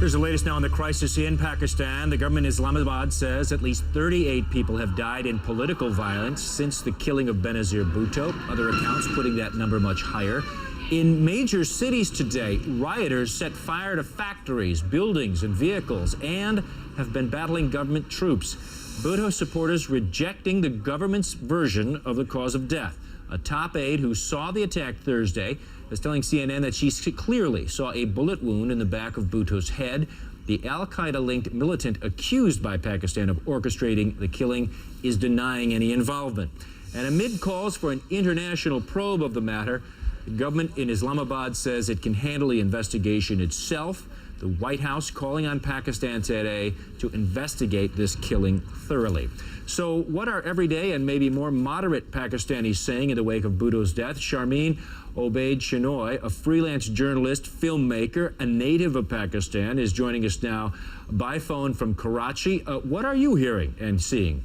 Here's the latest now on the crisis in Pakistan. The government in Islamabad says at least 38 people have died in political violence since the killing of Benazir Bhutto. Other accounts putting that number much higher. In major cities today, rioters set fire to factories, buildings, and vehicles, and have been battling government troops. Bhutto supporters rejecting the government's version of the cause of death. A top aide who saw the attack Thursday is telling CNN that she clearly saw a bullet wound in the back of Bhutto's head. The al-Qaeda-linked militant accused by Pakistan of orchestrating the killing is denying any involvement. And amid calls for an international probe of the matter, the government in Islamabad says it can handle the investigation itself. The White House calling on Pakistan today to investigate this killing thoroughly. So what are everyday and maybe more moderate Pakistanis saying in the wake of Bhutto's death? Sharmeen Obaid Shenoy, a freelance journalist, filmmaker, a native of Pakistan, is joining us now by phone from Karachi. What are you hearing and seeing?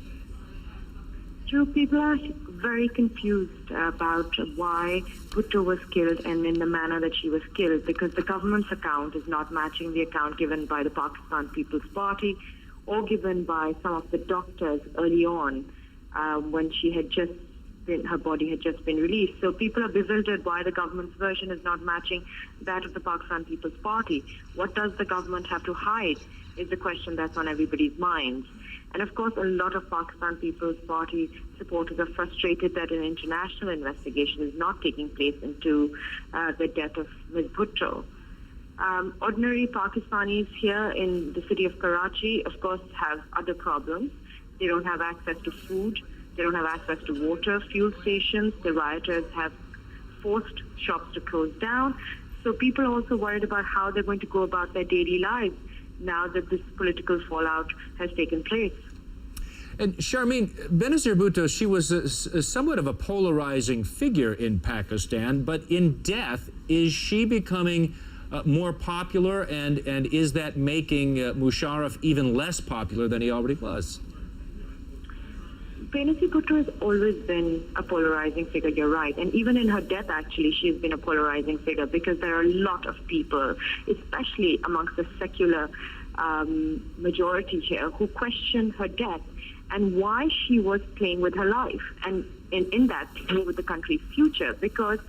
People are very confused about why Bhutto was killed and in the manner that she was killed, because the government's account is not matching the account given by the Pakistan People's Party or given by some of the doctors early on when her body had just been released. So people are bewildered why the government's version is not matching that of the Pakistan People's Party. What does the government have to hide is the question that's on everybody's minds. And of course, a lot of Pakistan People's Party supporters are frustrated that an international investigation is not taking place into the death of Ms. Bhutto. Ordinary Pakistanis here in the city of Karachi, of course, have other problems. They don't have access to food. They don't have access to water, fuel stations. The rioters have forced shops to close down. So people are also worried about how they're going to go about their daily lives now that this political fallout has taken place. And Sharmeen, Benazir Bhutto, she was somewhat of a polarizing figure in Pakistan, but in death, is she becoming more popular, and is that making Musharraf even less popular than he already was? Benazir Bhutto has always been a polarizing figure, you're right. And even in her death, actually, she has been a polarizing figure because there are a lot of people, especially amongst the secular majority here, who question her death and why she was playing with her life and in that playing with the country's future. Because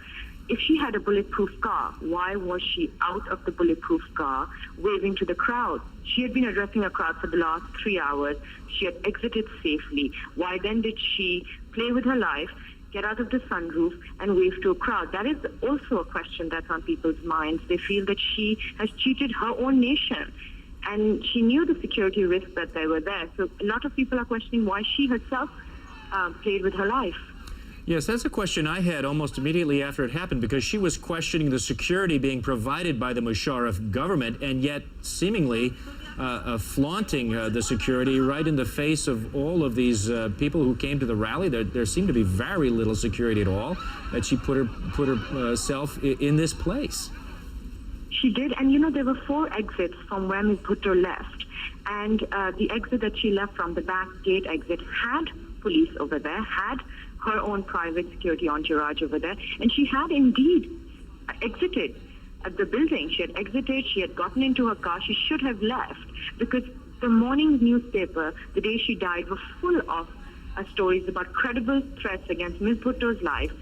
if she had a bulletproof car, why was she out of the bulletproof car waving to the crowd? She had been addressing a crowd for the last 3 hours. She had exited safely. Why then did she play with her life, get out of the sunroof, and wave to a crowd? That is also a question that's on people's minds. They feel that she has cheated her own nation. And she knew the security risks that they were there. So a lot of people are questioning why she herself played with her life. Yes, that's a question I had almost immediately after it happened, because she was questioning the security being provided by the Musharraf government and yet seemingly flaunting the security right in the face of all of these people who came to the rally. There seemed to be very little security at all, that she put herself in this place. She did, and you know, there were 4 exits from where Ms. Bhutto left. And the exit that she left from, the back gate exit, had police over there, had her own private security entourage over there, and she had indeed exited the building. She had exited, she had gotten into her car, she should have left, because the morning's newspaper, the day she died, were full of stories about credible threats against Ms. Bhutto's life.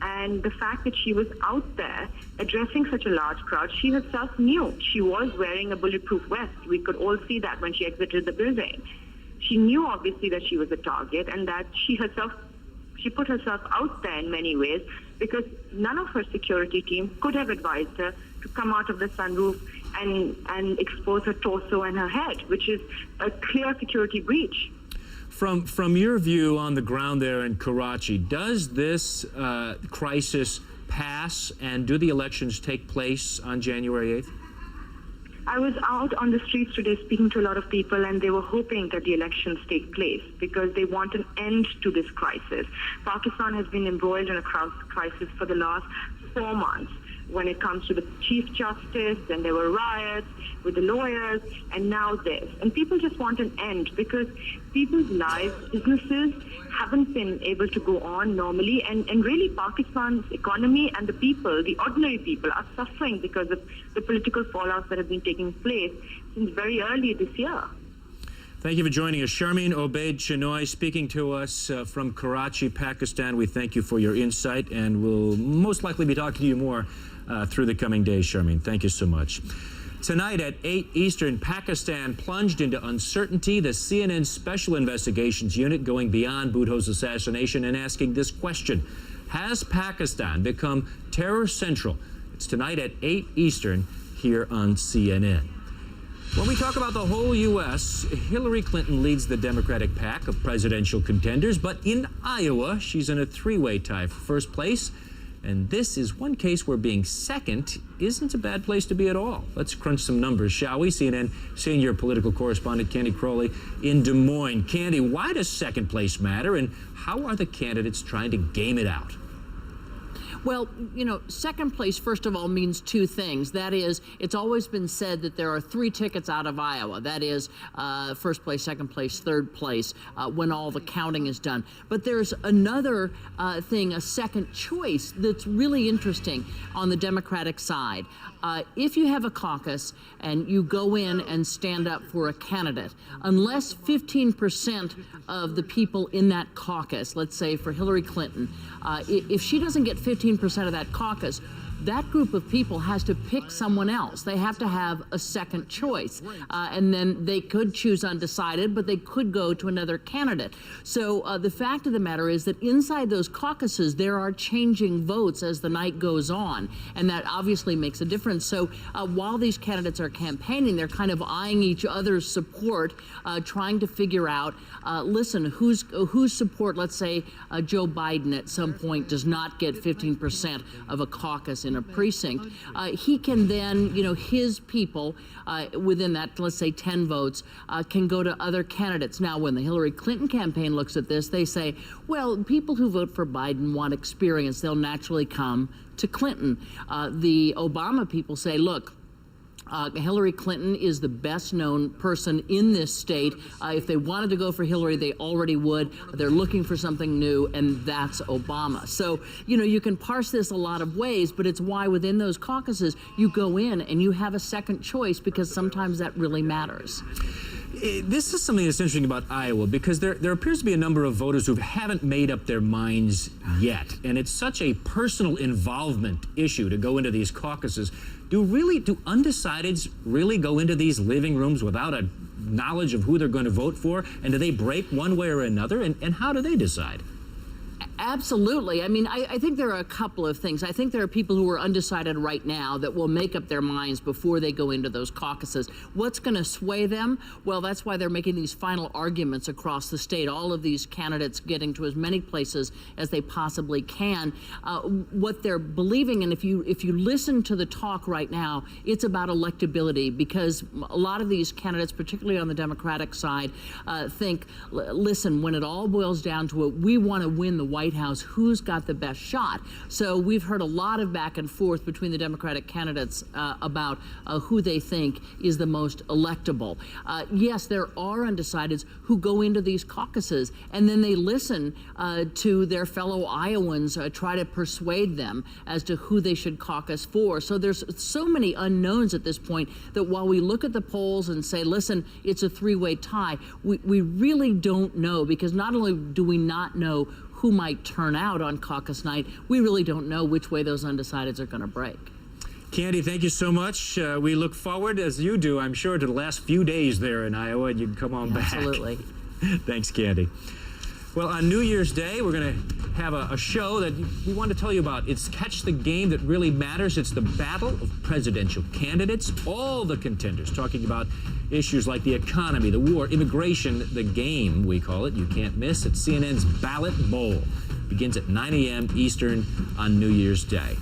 And the fact that she was out there addressing such a large crowd, she herself knew. She was wearing a bulletproof vest. We could all see that when she exited the building. She knew, obviously, that she was a target, and that she put herself out there in many ways, because none of her security team could have advised her to come out of the sunroof and expose her torso and her head, which is a clear security breach. From your view on the ground there in Karachi, does this crisis pass, and do the elections take place on January 8th? I was out on the streets today speaking to a lot of people, and they were hoping that the elections take place because they want an end to this crisis. Pakistan has been embroiled in a crisis for the last 4 months. when it comes to the Chief Justice, and there were riots with the lawyers, and now this. And people just want an end because people's lives, businesses haven't been able to go on normally, and really Pakistan's economy and the people, the ordinary people, are suffering because of the political fallouts that have been taking place since very early this year. Thank you for joining us. Sharmeen Obaid Chinoy speaking to us from Karachi, Pakistan. We thank you for your insight, and we'll most likely be talking to you more through the coming days, Sharmeen. Thank you so much. Tonight at 8 Eastern, Pakistan plunged into uncertainty. The CNN Special Investigations Unit going beyond Bhutto's assassination and asking this question: has Pakistan become terror central? It's tonight at 8 Eastern here on CNN. When we talk about the whole U.S., Hillary Clinton leads the Democratic pack of presidential contenders, but in Iowa, she's in a three-way tie for first place. And this is one case where being second isn't a bad place to be at all. Let's crunch some numbers, shall we? CNN senior political correspondent Candy Crowley in Des Moines. Candy, why does second place matter, and how are the candidates trying to game it out? Well, you know, second place, first of all, means two things. That is, it's always been said that there are three tickets out of Iowa. That is, first place, second place, third place, when all the counting is done. But there's another thing, a second choice, that's really interesting on the Democratic side. If you have a caucus and you go in and stand up for a candidate, unless 15% of the people in that caucus, let's say for Hillary Clinton, if she doesn't get 15% of that caucus, that group of people has to pick someone else. They have to have a second choice. And then they could choose undecided, but they could go to another candidate. So the fact of the matter is that inside those caucuses, there are changing votes as the night goes on. And that obviously makes a difference. So while these candidates are campaigning, they're kind of eyeing each other's support, trying to figure out, listen, whose support, let's say Joe Biden at some point does not get 15% of a caucus in a precinct, he can then, you know, his people within that, let's say 10 votes, can go to other candidates. Now, when the Hillary Clinton campaign looks at this, they say, well, people who vote for Biden want experience. They'll naturally come to Clinton. The Obama people say, look, Hillary Clinton is the best known person in this state. If they wanted to go for Hillary, they already would. They're looking for something new, and that's Obama. So, you know, you can parse this a lot of ways, but it's why within those caucuses you go in and you have a second choice, because sometimes that really matters. This is something that's interesting about Iowa, because there appears to be a number of voters who haven't made up their minds yet. And it's such a personal involvement issue to go into these caucuses. Do undecideds really go into these living rooms without a knowledge of who they're going to vote for? And do they break one way or another? And how do they decide? Absolutely. I mean, I think there are a couple of things. I think there are people who are undecided right now that will make up their minds before they go into those caucuses. What's going to sway them? Well, that's why they're making these final arguments across the state, all of these candidates getting to as many places as they possibly can. What they're believing, and if you listen to the talk right now, it's about electability, because a lot of these candidates, particularly on the Democratic side, think, listen, when it all boils down to it, we want to win the White House. Who's got the best shot? So we've heard a lot of back and forth between the Democratic candidates about who they think is the most electable. Yes, there are undecideds who go into these caucuses and then they listen to their fellow Iowans try to persuade them as to who they should caucus for. So there's so many unknowns at this point that while we look at the polls and say, listen, it's a three-way tie, we really don't know, because not only do we not know who might turn out on caucus night, we really don't know which way those undecideds are going to break. Candy, thank you so much. We look forward, as you do, I'm sure, to the last few days there in Iowa, and you can come on back. Absolutely. Thanks, Candy. Well, on New Year's Day, we're going to have a show that we want to tell you about. It's Catch the Game that really matters. It's the battle of presidential candidates, all the contenders talking about issues like the economy, the war, immigration, the game, we call it. You can't miss. It's CNN's Ballot Bowl. Begins at 9 a.m. Eastern on New Year's Day.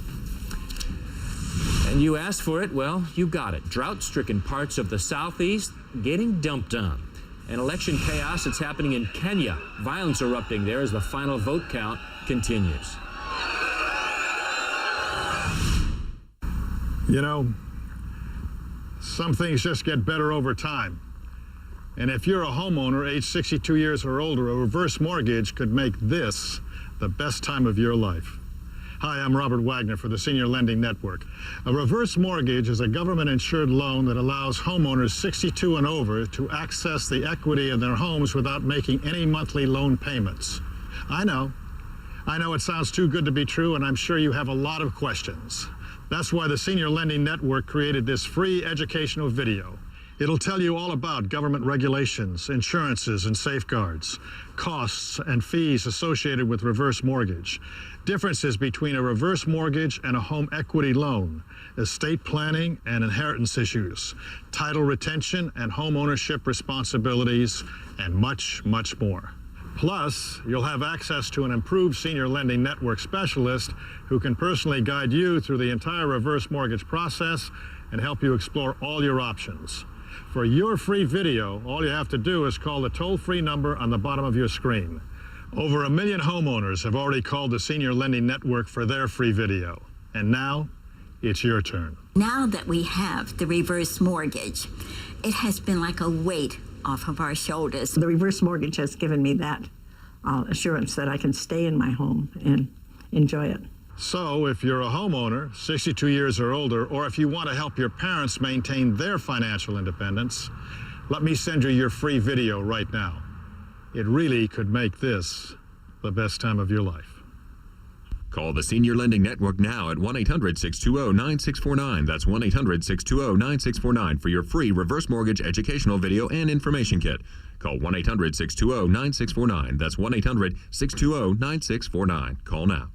And you asked for it, well, you got it. Drought-stricken parts of the Southeast getting dumped on. And election chaos that's happening in Kenya. Violence erupting there as the final vote count continues. You know, some things just get better over time. And if you're a homeowner age 62 years or older, a reverse mortgage could make this the best time of your life. Hi, I'm Robert Wagner for the Senior Lending Network. A reverse mortgage is a government-insured loan that allows homeowners 62 and over to access the equity in their homes without making any monthly loan payments. I know it sounds too good to be true, and I'm sure you have a lot of questions. That's why the Senior Lending Network created this free educational video. It'll tell you all about government regulations, insurances and safeguards, costs and fees associated with reverse mortgage, differences between a reverse mortgage and a home equity loan, estate planning and inheritance issues, title retention and home ownership responsibilities, and much, much more. Plus, you'll have access to an improved Senior Lending Network specialist who can personally guide you through the entire reverse mortgage process and help you explore all your options. For your free video, all you have to do is call the toll-free number on the bottom of your screen. Over 1 million homeowners have already called the Senior Lending Network for their free video. And now, it's your turn. Now that we have the reverse mortgage, it has been like a weight off of our shoulders. The reverse mortgage has given me that assurance that I can stay in my home and enjoy it. So if you're a homeowner, 62 years or older, or if you want to help your parents maintain their financial independence, let me send you your free video right now. It really could make this the best time of your life. Call the Senior Lending Network now at 1-800-620-9649. That's 1-800-620-9649 for your free reverse mortgage educational video and information kit. Call 1-800-620-9649. That's 1-800-620-9649. Call now.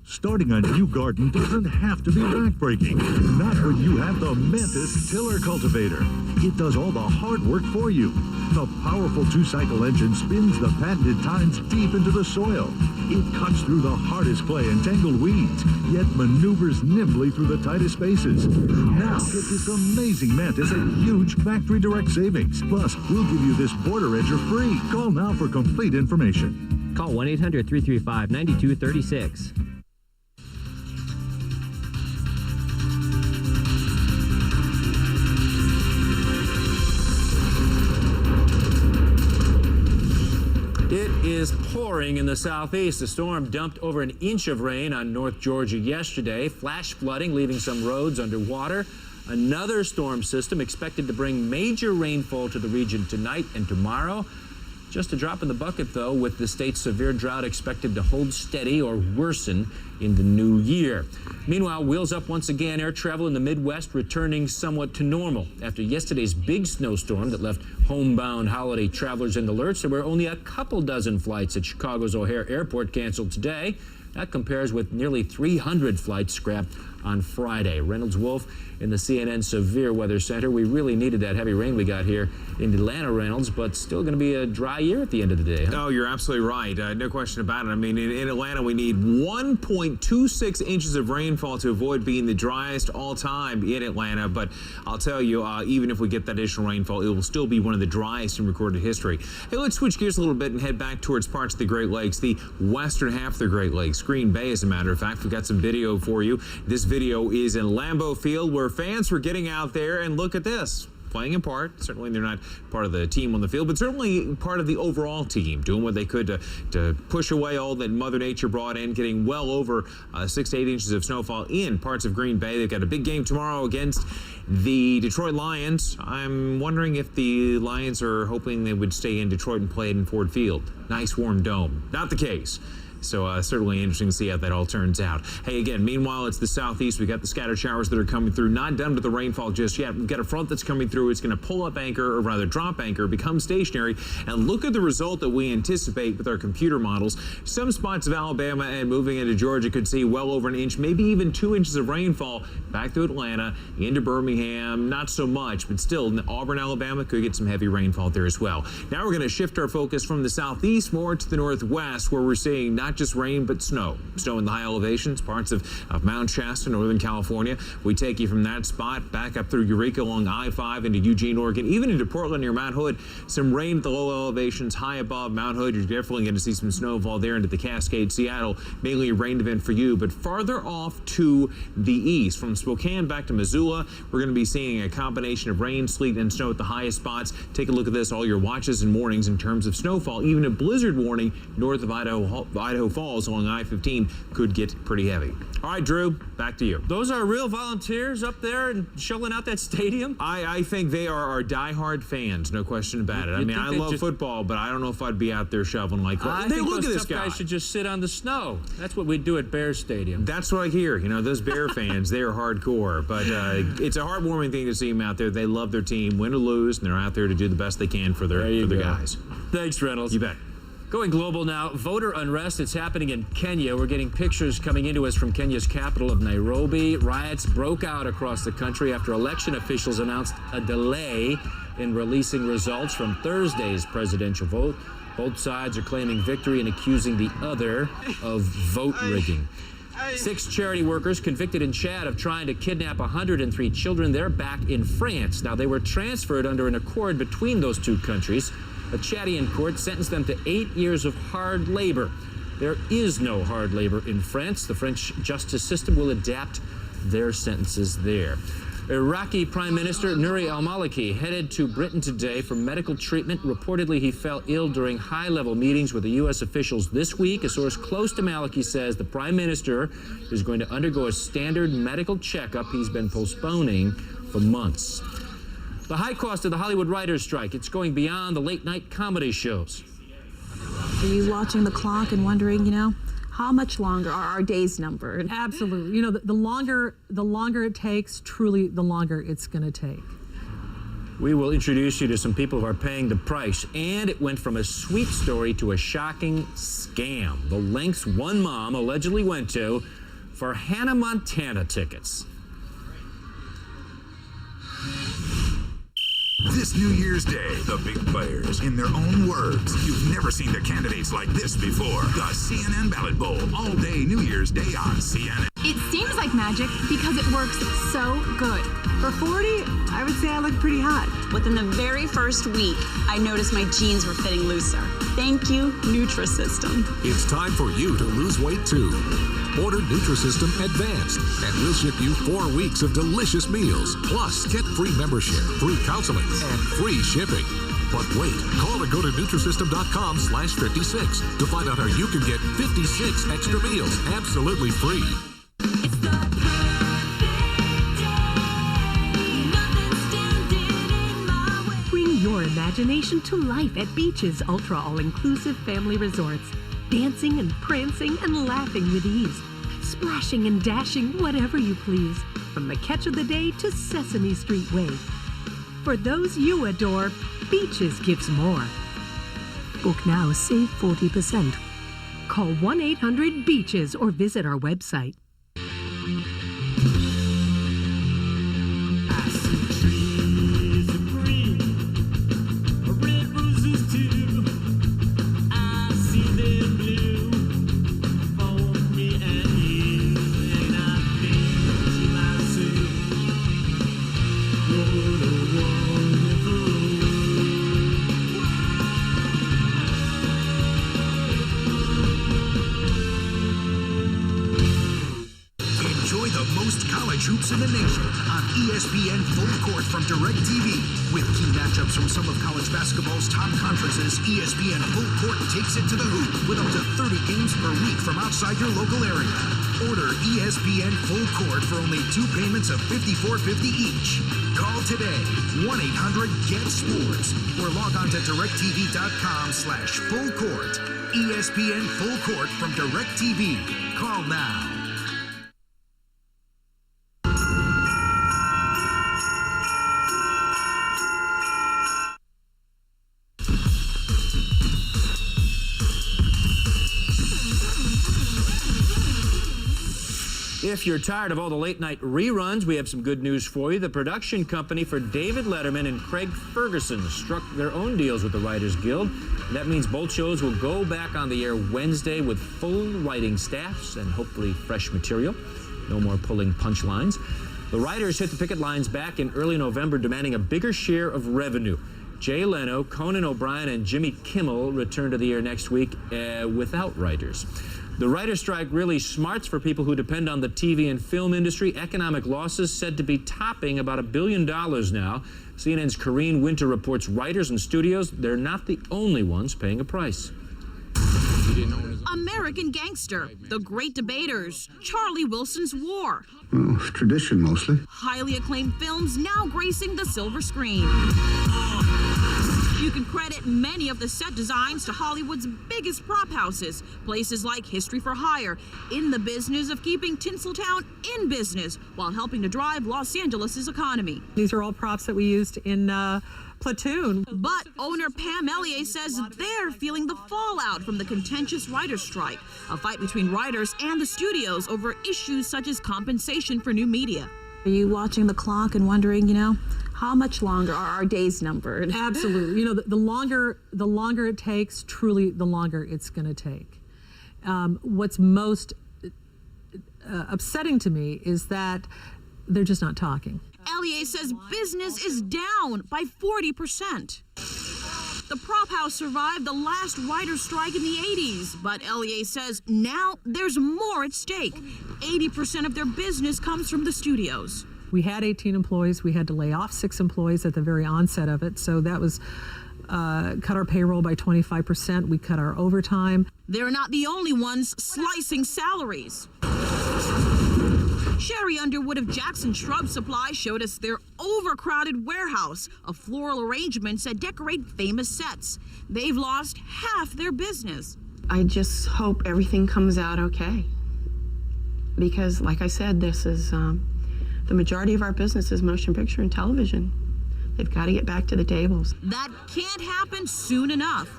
Starting a new garden doesn't have to be backbreaking. Not when you have the Mantis Tiller Cultivator. It does all the hard work for you. The powerful two-cycle engine spins the patented tines deep into the soil. It cuts through the hardest clay and tangled weeds, yet maneuvers nimbly through the tightest spaces. Now get this amazing Mantis at huge factory direct savings. Plus, we'll give you this border edger free. Call now for complete information. Call 1-800-335-9236. It is pouring in the southeast. The storm dumped over an inch of rain on North Georgia yesterday. Flash flooding, leaving some roads underwater. Another storm system expected to bring major rainfall to the region tonight and tomorrow. Just a drop in the bucket, though, with the state's severe drought expected to hold steady or worsen in the new year. Meanwhile, wheels up once again. Air travel in the Midwest returning somewhat to normal. After yesterday's big snowstorm that left homebound holiday travelers in the lurch, there were only a couple dozen flights at Chicago's O'Hare Airport canceled today. That compares with nearly 300 flights scrapped on Friday. Reynolds Wolf in the CNN Severe Weather Center. We really needed that heavy rain we got here in Atlanta, Reynolds, but still going to be a dry year at the end of the day. Huh? Oh, you're absolutely right. No question about it. I mean, in Atlanta, we need 1.26 inches of rainfall to avoid being the driest all time in Atlanta. But I'll tell you, even if we get that additional rainfall, it will still be one of the driest in recorded history. Hey, let's switch gears a little bit and head back towards parts of the Great Lakes, the western half of the Great Lakes. Green Bay, as a matter of fact. We've got some video for you. This video is in Lambeau Field, where fans were getting out there, and look at this. Playing a part. Certainly they're not part of the team on the field, but certainly part of the overall team, doing what they could to push away all that Mother Nature brought in, getting well over 6 to 8 inches of snowfall in parts of Green Bay. They've got a big game tomorrow against the Detroit Lions. I'm wondering if the Lions are hoping they would stay in Detroit and play it in Ford Field. Nice warm dome. Not the case. So certainly interesting to see how that all turns out. Hey, again, meanwhile, it's the southeast. We got the scattered showers that are coming through. Not done with the rainfall just yet. We've got a front that's coming through. It's going to pull up anchor, or rather drop anchor, become stationary. And look at the result that we anticipate with our computer models. Some spots of Alabama and moving into Georgia could see well over an inch, maybe even 2 inches of rainfall back to Atlanta, into Birmingham. Not so much, but still, Auburn, Alabama could get some heavy rainfall there as well. Now we're going to shift our focus from the southeast more to the northwest, where we're seeing nice not just rain, but snow. Snow in the high elevations, parts of Mount Shasta, Northern California. We take you from that spot back up through Eureka along I-5 into Eugene, Oregon, even into Portland near Mount Hood. Some rain at the low elevations, high above Mount Hood. You're definitely going to see some snowfall there into the Cascades. Seattle, mainly a rain event for you, but farther off to the east, from Spokane back to Missoula, we're going to be seeing a combination of rain, sleet, and snow at the highest spots. Take a look at this, all your watches and warnings in terms of snowfall. Even a blizzard warning north of Idaho Falls along I-15 could get pretty heavy. All right, Drew, back to you. Those are real volunteers up there and shoveling out that stadium? I think they are our diehard fans, no question about it. I mean, I love football, but I don't know if I'd be out there shoveling like that. I think look those at this tough guy. guys should just sit on the snow. That's what we do at Bears Stadium. That's what I hear. You know, those Bear fans, they are hardcore. But it's a heartwarming thing to see them out there. They love their team, win or lose, and they're out there to do the best they can for their guys. Thanks, Reynolds. You bet. Going global now, voter unrest. It's happening in Kenya. We're getting pictures coming into us from Kenya's capital of Nairobi. Riots broke out across the country after election officials announced a delay in releasing results from Thursday's presidential vote. Both sides are claiming victory and accusing the other of vote rigging. 6 charity workers convicted in Chad of trying to kidnap 103 children. They're back in France. Now, they were transferred under an accord between those two countries. A Chadian court sentenced them to 8 years of hard labor. There is no hard labor in France. The French justice system will adapt their sentences there. Iraqi Prime Minister Nouri al-Maliki headed to Britain today for medical treatment. Reportedly, he fell ill during high-level meetings with the U.S. officials this week. A source close to Maliki says the Prime Minister is going to undergo a standard medical checkup he's been postponing for months. The high cost of the Hollywood writers' strike, it's going beyond the late-night comedy shows. Are you watching the clock and wondering, how much longer are our days numbered? Absolutely. The longer it takes, truly the longer it's going to take. We will introduce you to some people who are paying the price, and it went from a sweet story to a shocking scam. The lengths one mom allegedly went to for Hannah Montana tickets. This New Year's Day, the big players, in their own words, you've never seen the candidates like this before. The CNN Ballot Bowl, all day New Year's Day on CNN. It seems like magic because it works so good. For 40, I would say I look pretty hot. Within the very first week, I noticed my jeans were fitting looser. Thank you, Nutrisystem. It's time for you to lose weight too. Order Nutrisystem Advanced, and we'll ship you 4 weeks of delicious meals. Plus, get free membership, free counseling, and free shipping. But wait, call or go to Nutrisystem.com/56 to find out how you can get 56 extra meals absolutely free. Bring your imagination to life at Beach's Ultra All-Inclusive Family Resorts. Dancing and prancing and laughing with ease. Splashing and dashing whatever you please. From the Catch of the Day to Sesame Street Way. For those you adore, Beaches gives more. Book now, save 40%. Call 1-800-BEACHES or visit our website. Hoops in the nation on ESPN Full Court from DirecTV. With key matchups from some of college basketball's top conferences, ESPN Full Court takes it to the hoop with up to 30 games per week from outside your local area. Order ESPN Full Court for only 2 payments of $54.50 each. Call today, 1-800-GET-SPORTS, or log on to directv.com/fullcourt. ESPN Full Court from DirecTV. Call now. If you're tired of all the late-night reruns, we have some good news for you. The production company for David Letterman and Craig Ferguson struck their own deals with the Writers Guild. That means both shows will go back on the air Wednesday with full writing staffs and hopefully fresh material. No more pulling punchlines. The writers hit the picket lines back in early November, demanding a bigger share of revenue. Jay Leno, Conan O'Brien, and Jimmy Kimmel return to the air next week without writers. The writer's strike really smarts for people who depend on the TV and film industry. Economic losses said to be topping about $1 billion now. CNN's Corrine Winter reports writers and studios, they're not the only ones paying a price. American Gangster, The Great Debaters, Charlie Wilson's War. Well, tradition mostly. Highly acclaimed films now gracing the silver screen. You can credit many of the set designs to Hollywood's biggest prop houses, places like History for Hire, in the business of keeping Tinseltown in business while helping to drive Los Angeles' economy. These are all props that we used in Platoon. But owner Pam Elliott says they're feeling the fallout from the contentious writers' strike, a fight between writers and the studios over issues such as compensation for new media. Are you watching the clock and wondering, how much longer are our days numbered? Absolutely. The longer it takes, truly the longer it's going to take. What's most upsetting to me is that they're just not talking. Elliott says business is down by 40%. The prop house survived the last writer's strike in the 80s, but Elliott says now there's more at stake. 80% of their business comes from the studios. We had 18 employees. We had to lay off 6 employees at the very onset of it, so that was cut our payroll by 25%. We cut our overtime. They're not the only ones slicing salaries. Sherry Underwood of Jackson Shrub Supply showed us their overcrowded warehouse of floral arrangements that decorate famous sets. They've lost half their business. I just hope everything comes out okay. Because, like I said, this is the majority of our business is motion picture and television. They've got to get back to the tables. That can't happen soon enough.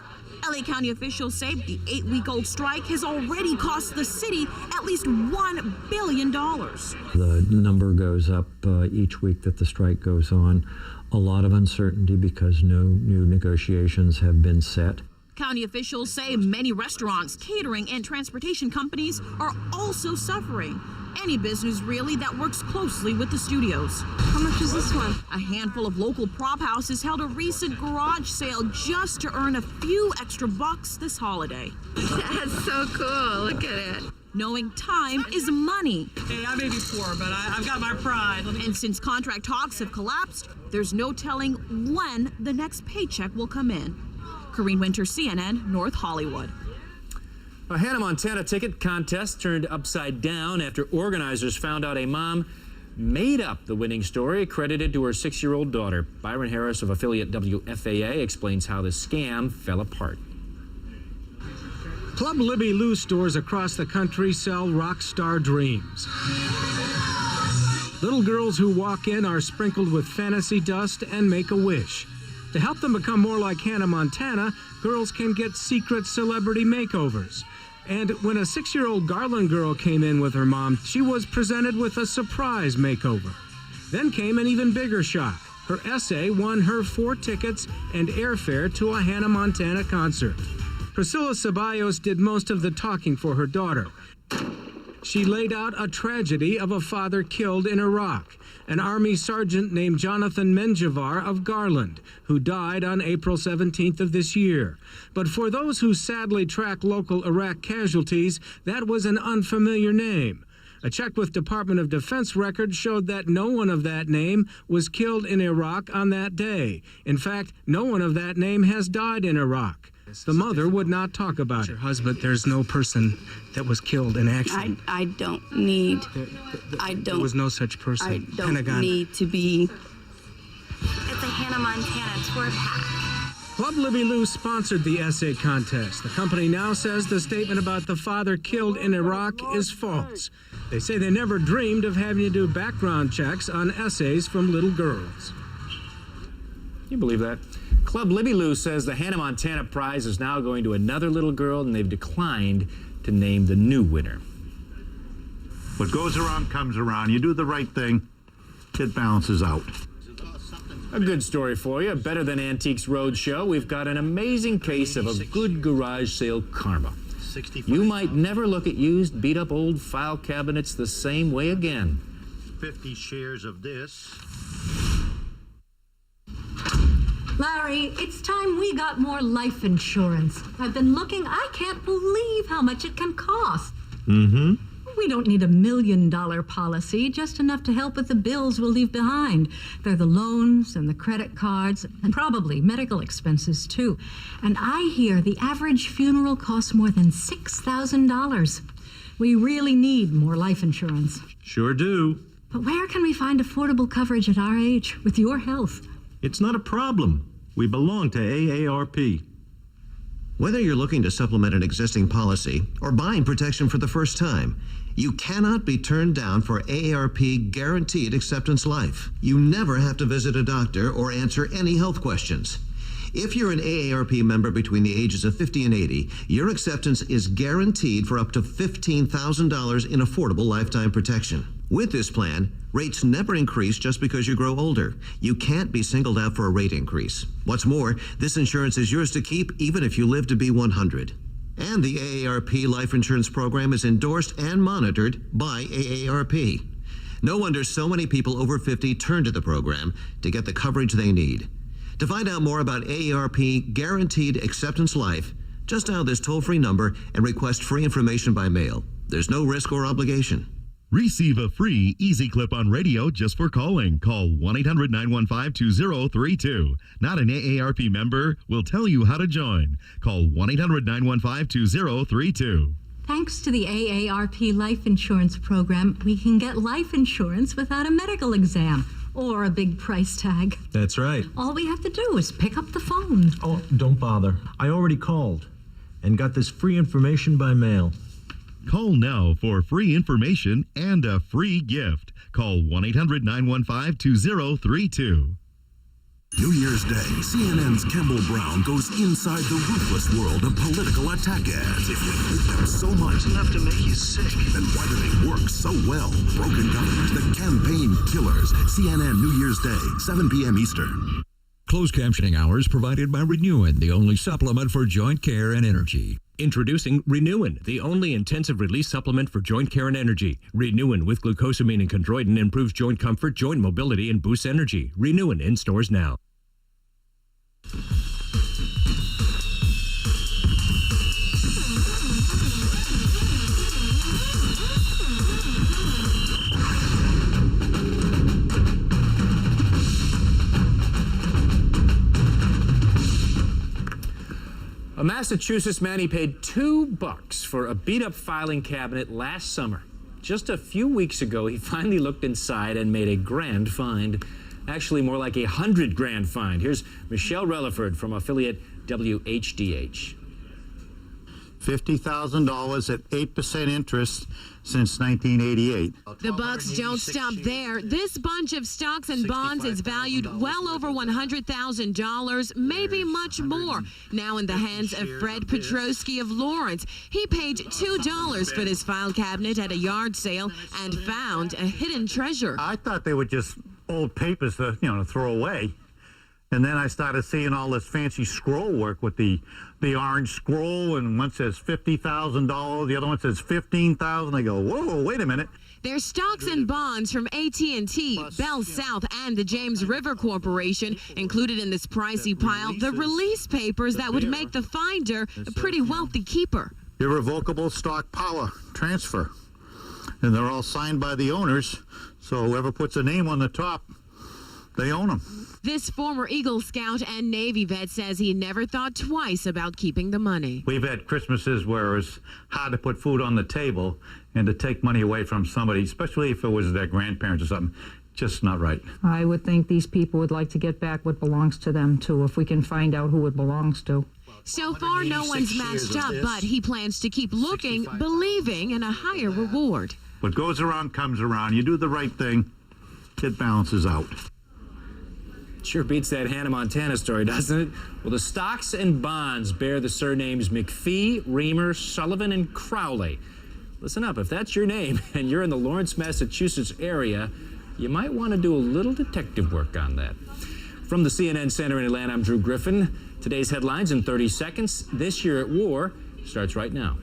LA County officials say the 8-week-old strike has already cost the city at least $1 billion. The number goes up each week that the strike goes on. A lot of uncertainty because no new negotiations have been set. County officials say many restaurants, catering, and transportation companies are also suffering. Any business, really, that works closely with the studios. How much is this one? A handful of local prop houses held a recent garage sale just to earn a few extra bucks this holiday. That's so cool. Look at it. Knowing time is money. Hey, I may be poor, but I've got my pride. And since contract talks have collapsed, there's no telling when the next paycheck will come in. Corrine Winter, CNN, North Hollywood. A Hannah Montana ticket contest turned upside down after organizers found out a mom made up the winning story credited to her 6-year-old daughter. Byron Harris of affiliate WFAA explains how the scam fell apart. Club Libby Lou stores across the country sell rock star dreams. Little girls who walk in are sprinkled with fantasy dust and make a wish. To help them become more like Hannah Montana, girls can get secret celebrity makeovers. And when a 6-year-old Garland girl came in with her mom, she was presented with a surprise makeover. Then came an even bigger shock. Her essay won her 4 tickets and airfare to a Hannah Montana concert. Priscilla Ceballos did most of the talking for her daughter. She laid out a tragedy of a father killed in Iraq, an Army sergeant named Jonathan Menjivar of Garland, who died on April 17th of this year. But for those who sadly track local Iraq casualties, that was an unfamiliar name. A check with Department of Defense records showed that no one of that name was killed in Iraq on that day. In fact, no one of that name has died in Iraq. The mother would not talk about it. Your husband, there's no person that was killed in action. I don't need. There was no such person. I don't Pentagon. need to be. It's a Hannah Montana tour pack. Club Libby Lou sponsored the essay contest. The company now says the statement about the father killed in Iraq is false. They say they never dreamed of having to do background checks on essays from little girls. Can you believe that? Club Libby Lou says the Hannah Montana prize is now going to another little girl, and they've declined to name the new winner. What goes around comes around. You do the right thing, it balances out. A good story for you. Better than Antiques Roadshow, we've got an amazing case of a good garage sale karma. You might never look at used, beat-up old file cabinets the same way again. 50 shares of this. Larry, it's time we got more life insurance. I've been looking. I can't believe how much it can cost. Mm-hmm. We don't need $1 million policy, just enough to help with the bills we'll leave behind. They're the loans and the credit cards and probably medical expenses, too. And I hear the average funeral costs more than $6,000. We really need more life insurance. Sure do. But where can we find affordable coverage at our age with your health? It's not a problem. We belong to AARP. Whether you're looking to supplement an existing policy or buying protection for the first time, you cannot be turned down for AARP Guaranteed Acceptance Life. You never have to visit a doctor or answer any health questions. If you're an AARP member between the ages of 50 and 80, your acceptance is guaranteed for up to $15,000 in affordable lifetime protection. With this plan, rates never increase just because you grow older. You can't be singled out for a rate increase. What's more, this insurance is yours to keep even if you live to be 100. And the AARP life insurance program is endorsed and monitored by AARP. No wonder so many people over 50 turn to the program to get the coverage they need. To find out more about AARP Guaranteed Acceptance Life, just dial this toll-free number and request free information by mail. There's no risk or obligation. Receive a free Easy Clip on radio just for calling. Call 1-800-915-2032. Not an AARP member? We'll tell you how to join. Call 1-800-915-2032. Thanks to the AARP life insurance program, we can get life insurance without a medical exam or a big price tag. That's right. All we have to do is pick up the phone. Oh, don't bother. I already called and got this free information by mail. Call now for free information and a free gift. Call 1-800-915-2032. New Year's Day, CNN's Campbell Brown goes inside the ruthless world of political attack ads. If you hate them so much, enough to make you sick, then why do they work so well? Broken government, the campaign killers. CNN New Year's Day, 7 p.m. Eastern. Closed captioning hours provided by Renewin, the only supplement for joint care and energy. Introducing Renewin, the only intensive release supplement for joint care and energy. Renewin with glucosamine and chondroitin improves joint comfort, joint mobility, and boosts energy. Renewin in stores now. A Massachusetts man, he paid $2 for a beat-up filing cabinet last summer. Just a few weeks ago, he finally looked inside and made a grand find. Actually, more like a 100 grand find. Here's Michelle Relaford from affiliate WHDH. $50,000 at 8% interest since 1988. The bucks don't stop there. This bunch of stocks and bonds is valued well over $100,000, maybe much more. Now in the hands of Fred Petrosky of Lawrence. He paid $2 for this file cabinet at a yard sale and found a hidden treasure. I thought they were just old papers to, to throw away. And then I started seeing all this fancy scroll work with the orange scroll, and one says $50,000, the other one says $15,000. I go, whoa, wait a minute. There's stocks and bonds from AT&T, Bell South, and the James River Corporation. Included in this pricey pile, the release papers that would make the finder a pretty wealthy keeper. Irrevocable stock power transfer. And they're all signed by the owners, so whoever puts a name on the top, they own them. This former Eagle Scout and Navy vet says he never thought twice about keeping the money. We've had Christmases where it's hard to put food on the table, and to take money away from somebody, especially if it was their grandparents or something, just not right. I would think these people would like to get back what belongs to them, too, if we can find out who it belongs to. So far, no one's matched up, but he plans to keep looking, believing in a higher reward. What goes around comes around. You do the right thing, it balances out. Sure beats that Hannah Montana story, doesn't it? Well, the stocks and bonds bear the surnames McPhee, Reamer, Sullivan, and Crowley. Listen up, if that's your name and you're in the Lawrence, Massachusetts area, you might want to do a little detective work on that. From the CNN Center in Atlanta, I'm Drew Griffin. Today's headlines in 30 seconds. This Year at War starts right now.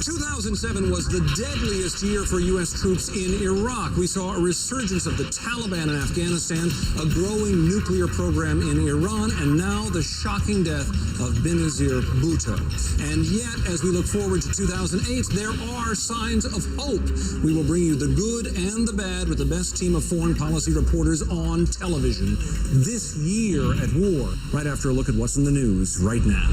2007 was the deadliest year for U.S. troops in Iraq. We saw a resurgence of the Taliban in Afghanistan, a growing nuclear program in Iran, and now the shocking death of Benazir Bhutto. And yet, as we look forward to 2008, there are signs of hope. We will bring you the good and the bad with the best team of foreign policy reporters on television. This Year at War, right after a look at what's in the news right now.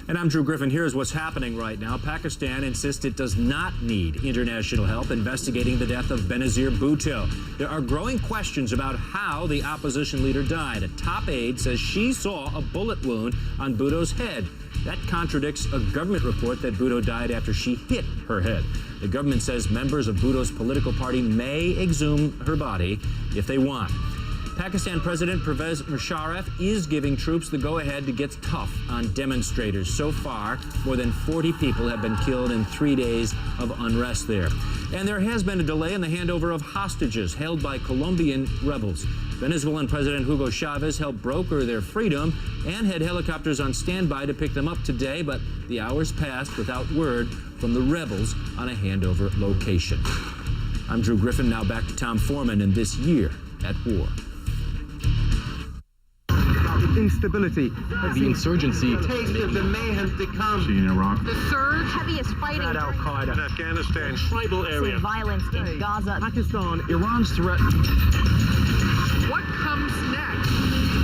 And I'm Drew Griffin. Here's what's happening right now. Pakistan insists it does not need international help investigating the death of Benazir Bhutto. There are growing questions about how the opposition leader died. A top aide says she saw a bullet wound on Bhutto's head. That contradicts a government report that Bhutto died after she hit her head. The government says members of Bhutto's political party may exhume her body if they want. Pakistan President Pervez Musharraf is giving troops the go-ahead to get tough on demonstrators. So far, more than 40 people have been killed in 3 days of unrest there. And there has been a delay in the handover of hostages held by Colombian rebels. Venezuelan President Hugo Chavez helped broker their freedom and had helicopters on standby to pick them up today, but the hours passed without word from the rebels on a handover location. I'm Drew Griffin. Now back to Tom Foreman in This Year at War. Instability. The insurgency. Taste of the mayhem to come. In Iraq. The surge. Heaviest fighting. Al Qaeda. In Afghanistan. Tribal area. Violence in Gaza. Pakistan. Iran's threat. What comes next?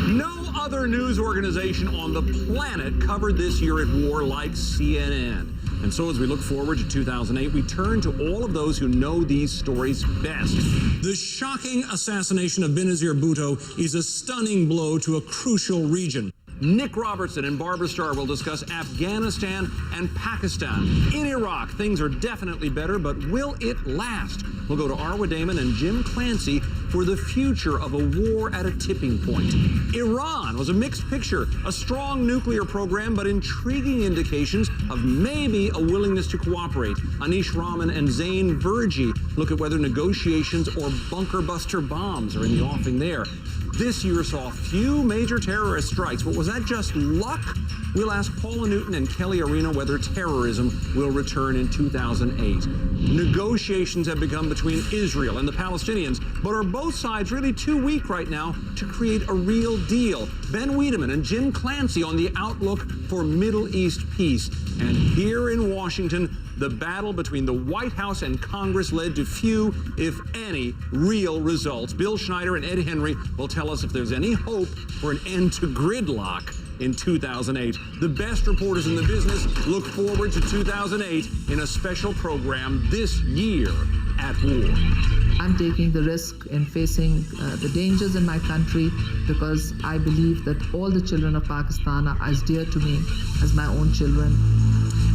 No other news organization on the planet covered This Year at War like CNN. And so as we look forward to 2008, we turn to all of those who know these stories best. The shocking assassination of Benazir Bhutto is a stunning blow to a crucial region. Nick Robertson and Barbara Starr will discuss Afghanistan and Pakistan. In Iraq, things are definitely better, but will it last? We'll go to Arwa Damon and Jim Clancy for the future of a war at a tipping point. Iran was a mixed picture, a strong nuclear program, but intriguing indications of maybe a willingness to cooperate. Anish Rahman and Zain Verji look at whether negotiations or bunker buster bombs are in the offing there. This year saw few major terrorist strikes, but was that just luck? We'll ask Paula Newton and Kelly Arena whether terrorism will return in 2008. Negotiations have begun between Israel and the Palestinians, but are both sides really too weak right now to create a real deal? Ben Wiedemann and Jim Clancy on the outlook for Middle East peace. And here in Washington, the battle between the White House and Congress led to few, if any, real results. Bill Schneider and Ed Henry will tell us if there's any hope for an end to gridlock in 2008. The best reporters in the business look forward to 2008 in a special program This Year at War. I'm taking the risk in facing the dangers in my country because I believe that all the children of Pakistan are as dear to me as my own children.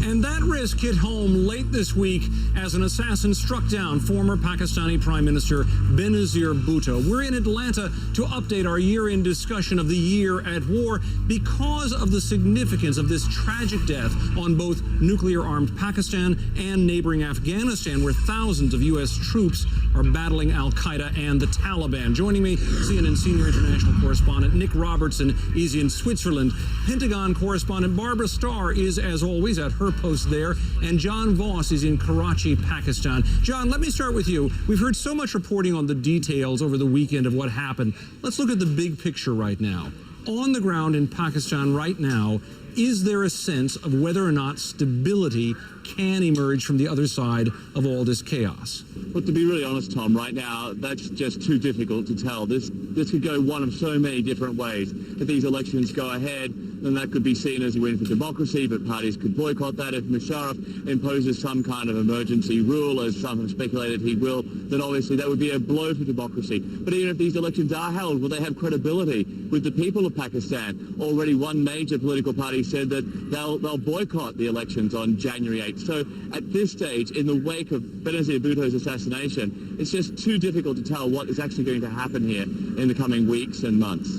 And that risk hit home late this week as an assassin struck down former Pakistani Prime Minister Benazir Bhutto. We're in Atlanta to update our year-end discussion of the year at war because of the significance of this tragic death on both nuclear-armed Pakistan and neighboring Afghanistan, where thousands of U.S. troops are battling al-Qaeda and the Taliban. Joining me, CNN senior international correspondent Nick Robertson is in Switzerland. Pentagon correspondent Barbara Starr is, as always, at her post there, and John Voss is in Karachi, Pakistan. John, let me start with you. We've heard so much reporting on the details over the weekend of what happened. Let's look at the big picture right now. On the ground in Pakistan right now, is there a sense of whether or not stability can emerge from the other side of all this chaos? Well, to be really honest, Tom, right now, that's just too difficult to tell. This could go one of so many different ways. If these elections go ahead, then that could be seen as a win for democracy, but parties could boycott that. If Musharraf imposes some kind of emergency rule, as some have speculated he will, then obviously that would be a blow for democracy. But even if these elections are held, will they have credibility with the people of Pakistan? Already one major political party said that they'll boycott the elections on January 8th. So at this stage, in the wake of Benazir Bhutto's assassination, it's just too difficult to tell what is actually going to happen here in the coming weeks and months.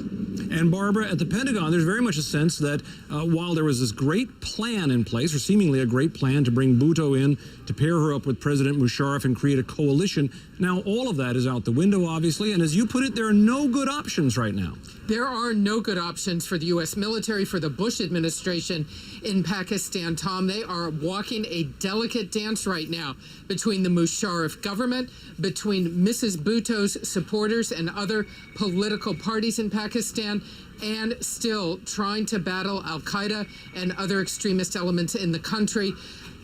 And Barbara, at the Pentagon, there's very much a sense that while there was this great plan in place, or seemingly a great plan to bring Bhutto in, to pair her up with President Musharraf and create a coalition, now all of that is out the window, obviously. And as you put it, there are no good options right now. There are no good options for the U.S. military, for the Bush administration in Pakistan, Tom. They are walking a delicate dance right now between the Musharraf government, between Mrs. Bhutto's supporters and other political parties in Pakistan, and still trying to battle al-Qaeda and other extremist elements in the country.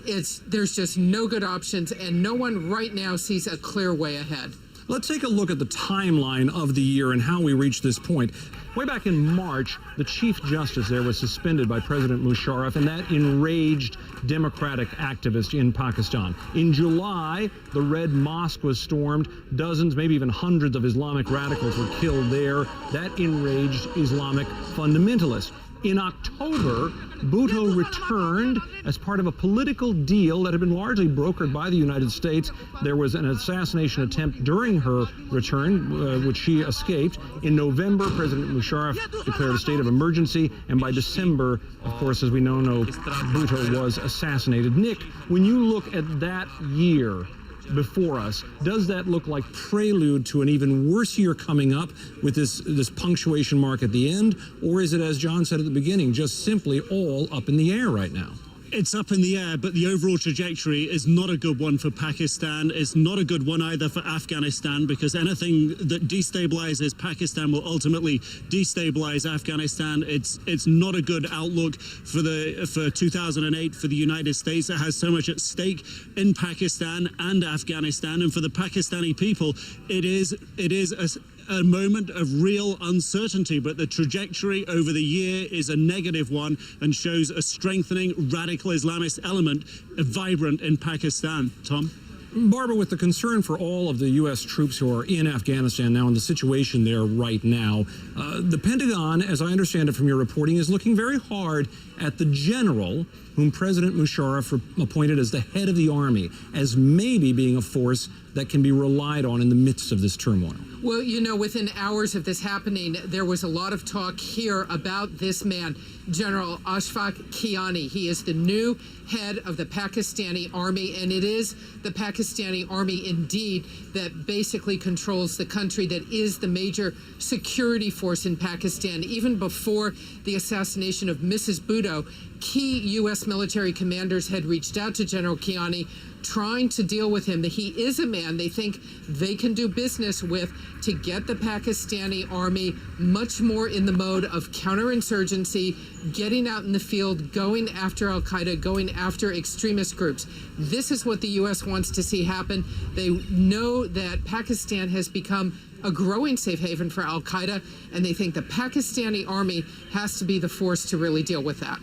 There's just no good options, and no one right now sees a clear way ahead. Let's take a look at the timeline of the year and how we reached this point. Way back in March, the Chief Justice there was suspended by President Musharraf, and that enraged democratic activists in Pakistan. In July, the Red Mosque was stormed. Dozens, maybe even hundreds of Islamic radicals were killed there. That enraged Islamic fundamentalists. In October, Bhutto returned as part of a political deal that had been largely brokered by the United States. There was an assassination attempt during her return, which she escaped. In November, President Musharraf declared a state of emergency, and by December, of course, as we know, Bhutto was assassinated. Nick, when you look at that year before us, does that look like prelude to an even worse year coming up with this punctuation mark at the end? Or is it, as John said at the beginning, just simply all up in the air right now? It's up in the air, but the overall trajectory is not a good one for Pakistan. It's not a good one either for Afghanistan, because anything that destabilizes Pakistan will ultimately destabilize Afghanistan. It's not a good outlook for 2008 for the United States. It has so much at stake in Pakistan and Afghanistan, and for the Pakistani people, it is a moment of real uncertainty, but the trajectory over the year is a negative one and shows a strengthening radical Islamist element vibrant in Pakistan. Tom? Barbara, with the concern for all of the U.S. troops who are in Afghanistan now and the situation there right now, the Pentagon, as I understand it from your reporting, is looking very hard at the general whom President Musharraf appointed as the head of the army as maybe being a force that can be relied on in the midst of this turmoil. Well, you know, within hours of this happening, there was a lot of talk here about this man, General Ashfaq Kiani. He is the new head of the Pakistani army, and it is the Pakistani army indeed that basically controls the country, that is the major security force in Pakistan. Even before the assassination of Mrs. Bhutto, key U.S. military commanders had reached out to General Kiani, trying to deal with him. That he is a man they think they can do business with to get the Pakistani army much more in the mode of counterinsurgency, getting out in the field, going after al-Qaeda, going after extremist groups. This is what the U.S. wants to see happen. They know that Pakistan has become a growing safe haven for al-Qaeda, and they think the Pakistani army has to be the force to really deal with that.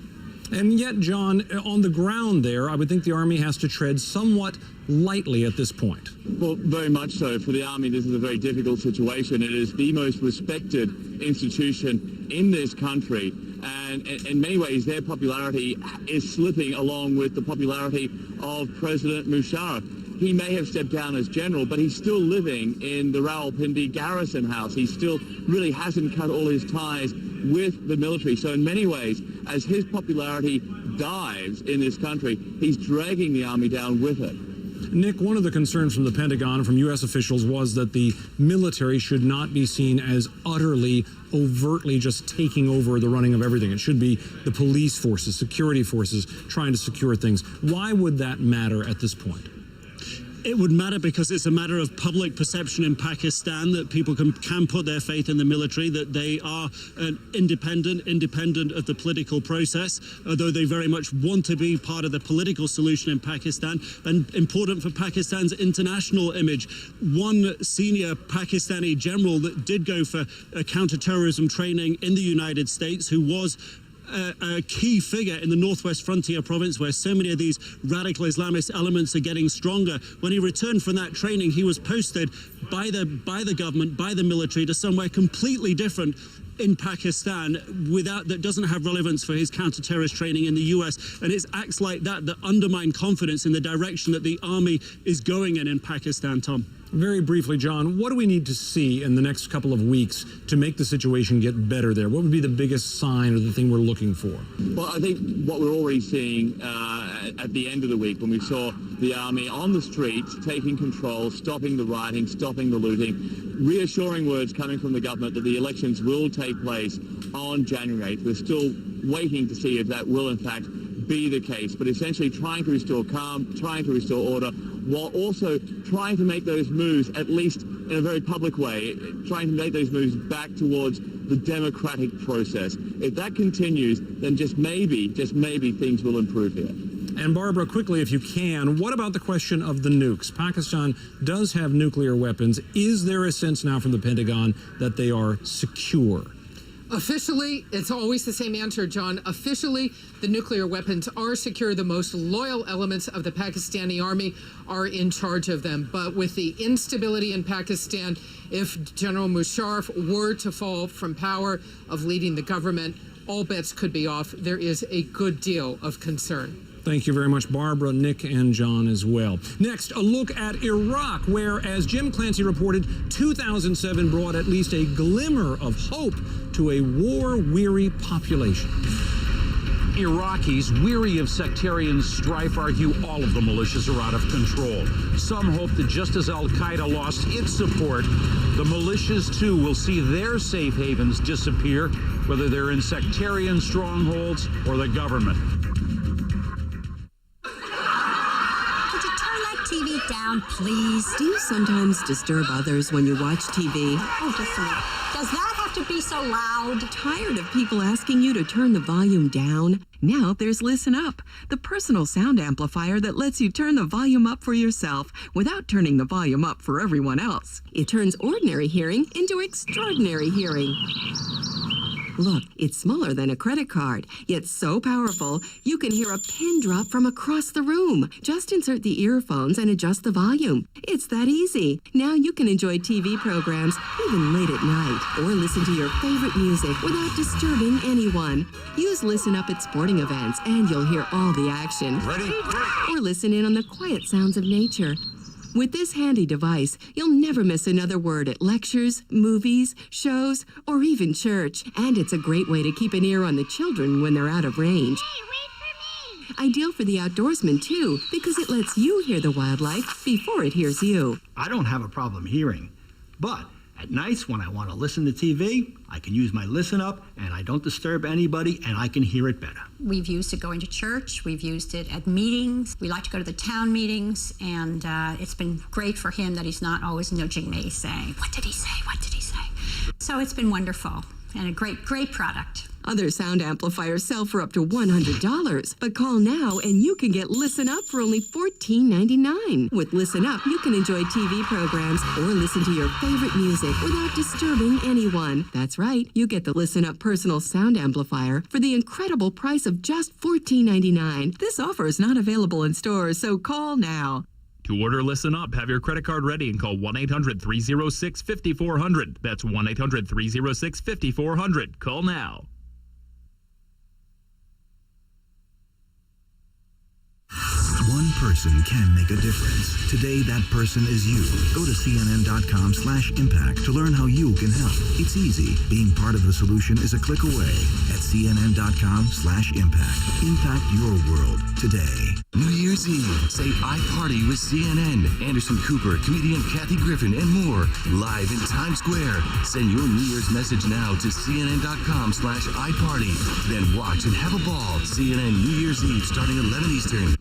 And yet, John, on the ground there, I would think the Army has to tread somewhat lightly at this point. Well, very much so. For the Army, this is a very difficult situation. It is the most respected institution in this country. And in many ways, their popularity is slipping along with the popularity of President Musharraf. He may have stepped down as general, but he's still living in the Rawalpindi garrison house. He still really hasn't cut all his ties with the military. So in many ways, as his popularity dives in this country, he's dragging the army down with it. Nick, one of the concerns from the Pentagon and from U.S. officials was that the military should not be seen as utterly, overtly just taking over the running of everything. It should be the police forces, security forces trying to secure things. Why would that matter at this point? It would matter because it's a matter of public perception in Pakistan that people can put their faith in the military, that they are independent of the political process, although they very much want to be part of the political solution in Pakistan, and important for Pakistan's international image. One senior Pakistani general that did go for counterterrorism training in the United States, who was a key figure in the Northwest Frontier province, where so many of these radical Islamist elements are getting stronger. When he returned from that training, he was posted by the government, by the military, to somewhere completely different in Pakistan that doesn't have relevance for his counter-terrorist training in the US. And it's acts like that that undermine confidence in the direction that the army is going in Pakistan, Tom. Very briefly, John, what do we need to see in the next couple of weeks to make the situation get better there? What would be the biggest sign or the thing we're looking for? Well, I think what we're already seeing at the end of the week, when we saw the army on the streets taking control, stopping the rioting, stopping the looting, reassuring words coming from the government that the elections will take place on January 8th. We're still waiting to see if that will, in fact, be the case, but essentially trying to restore calm, trying to restore order, while also trying to make those moves, at least in a very public way, trying to make those moves back towards the democratic process. If that continues, then just maybe things will improve here. And Barbara, quickly, if you can, what about the question of the nukes? Pakistan does have nuclear weapons. Is there a sense now from the Pentagon that they are secure? Officially, it's always the same answer, John. Officially, the nuclear weapons are secure. The most loyal elements of the Pakistani army are in charge of them. But with the instability in Pakistan, if General Musharraf were to fall from power of leading the government, all bets could be off. There is a good deal of concern. Thank you very much, Barbara, Nick, and John as well. Next, a look at Iraq, where, as Jim Clancy reported, 2007 brought at least a glimmer of hope to a war-weary population. Iraqis, weary of sectarian strife, argue all of the militias are out of control. Some hope that just as al-Qaeda lost its support, the militias too will see their safe havens disappear, whether they're in sectarian strongholds or the government. TV down, please. Do you sometimes disturb others when you watch TV? Oh, just a minute. Does that have to be so loud? Tired of people asking you to turn the volume down? Now there's Listen Up, the personal sound amplifier that lets you turn the volume up for yourself without turning the volume up for everyone else. It turns ordinary hearing into extraordinary hearing. Look, it's smaller than a credit card, yet so powerful, you can hear a pin drop from across the room. Just insert the earphones and adjust the volume. It's that easy. Now you can enjoy TV programs even late at night, or listen to your favorite music without disturbing anyone. Use Listen Up at sporting events, and you'll hear all the action. Ready? Or listen in on the quiet sounds of nature. With this handy device, you'll never miss another word at lectures, movies, shows, or even church. And it's a great way to keep an ear on the children when they're out of range. Hey, wait for me! Ideal for the outdoorsman, too, because it lets you hear the wildlife before it hears you. I don't have a problem hearing, but at nights when I want to listen to TV, I can use my Listen Up, and I don't disturb anybody, and I can hear it better. We've used it going to church. We've used it at meetings. We like to go to the town meetings, and it's been great for him that he's not always nudging me, saying, "What did he say? What did he say?" So it's been wonderful and a great product. Other sound amplifiers sell for up to $100, but call now and you can get Listen Up for only $14.99. With Listen Up, you can enjoy TV programs or listen to your favorite music without disturbing anyone. That's right, you get the Listen Up personal sound amplifier for the incredible price of just $14.99. This offer is not available in stores, so call now. To order Listen Up, have your credit card ready and call 1-800-306-5400. That's 1-800-306-5400. Call now. One person can make a difference. Today, that person is you. Go to CNN.com/impact to learn how you can help. It's easy. Being part of the solution is a click away at CNN.com/impact. Impact your world today. New Year's Eve, say I Party with CNN. Anderson Cooper, comedian Kathy Griffin, and more. Live in Times Square. Send your New Year's message now to CNN.com/iParty. Then watch and have a ball. CNN New Year's Eve starting 11 Eastern.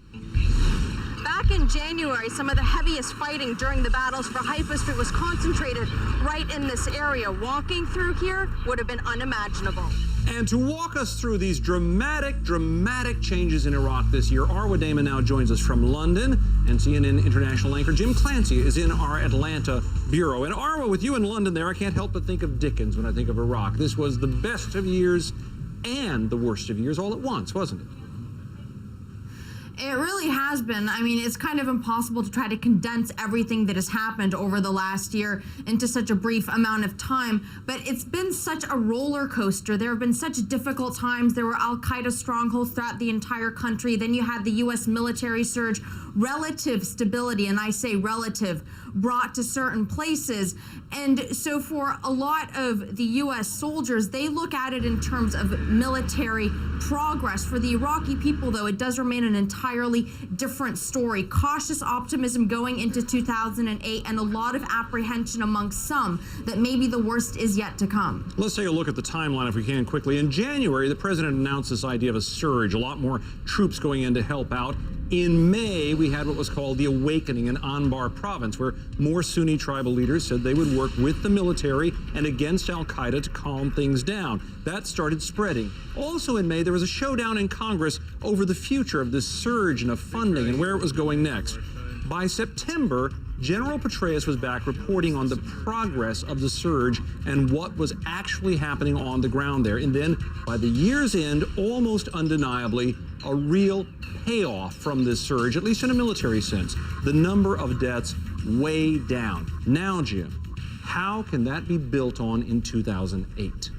Back in January, some of the heaviest fighting during the battles for Haifa Street was concentrated right in this area. Walking through here would have been unimaginable. And to walk us through these dramatic changes in Iraq this year, Arwa Damon now joins us from London, and CNN international anchor Jim Clancy is in our Atlanta bureau. And Arwa, with you in London there, I can't help but think of Dickens when I think of Iraq. This was the best of years and the worst of years all at once, wasn't it? It really has been. I mean, it's kind of impossible to try to condense everything that has happened over the last year into such a brief amount of time, but it's been such a roller coaster. There have been such difficult times. There were al-Qaeda strongholds throughout the entire country. Then you had the U.S. military surge relative stability, and I say relative, brought to certain places. And so for a lot of the U.S. soldiers, they look at it in terms of military progress. For the Iraqi people, though, it does remain an entirely different story. Cautious optimism going into 2008 and a lot of apprehension amongst some that maybe the worst is yet to come. Let's take a look at the timeline if we can quickly. In January, the president announced this idea of a surge, a lot more troops going in to help out. In May, we had what was called the Awakening in Anbar province, where more Sunni tribal leaders said they would work with the military and against al-Qaeda to calm things down. That started spreading. Also in May, there was a showdown in Congress over the future of this surge and of funding and where it was going next. By September, General Petraeus was back reporting on the progress of the surge and what was actually happening on the ground there. And then by the year's end, almost undeniably, a real payoff from this surge, at least in a military sense. The number of deaths way down. Now, Jim, how can that be built on in 2008?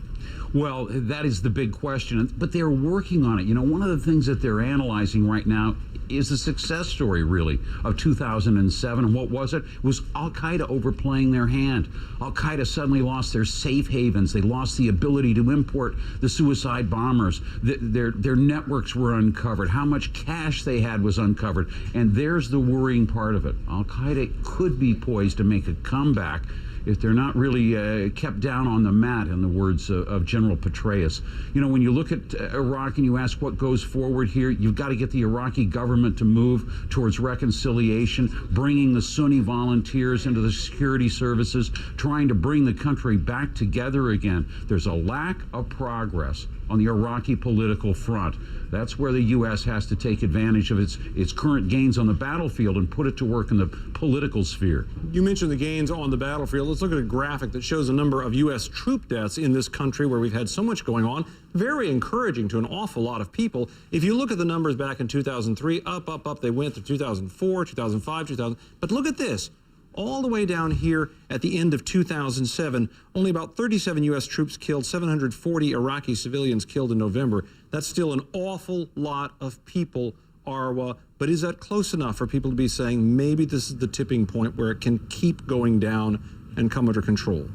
Well, that is the big question, but they're working on it. You know, one of the things that they're analyzing right now is the success story, really, of 2007. And what was it? It was al-Qaeda overplaying their hand. Al-Qaeda suddenly lost their safe havens. They lost the ability to import the suicide bombers. Their networks were uncovered. How much cash they had was uncovered. And there's the worrying part of it. Al-Qaeda could be poised to make a comeback if they're not really kept down on the mat, in the words of General Petraeus. You know, when you look at Iraq and you ask what goes forward here, you've got to get the Iraqi government to move towards reconciliation, bringing the Sunni volunteers into the security services, trying to bring the country back together again. There's a lack of progress on the Iraqi political front. That's where the U.S. has to take advantage of its current gains on the battlefield and put it to work in the political sphere. You mentioned the gains on the battlefield. Let's look at a graphic that shows the number of U.S. troop deaths in this country where we've had so much going on. Very encouraging to an awful lot of people. If you look at the numbers back in 2003, up, they went to 2004, 2005, 2000. But look at this. All the way down here at the end of 2007, only about 37 U.S. troops killed, 740 Iraqi civilians killed in November. That's still an awful lot of people, Arwa. But is that close enough for people to be saying maybe this is the tipping point where it can keep going down and come under control?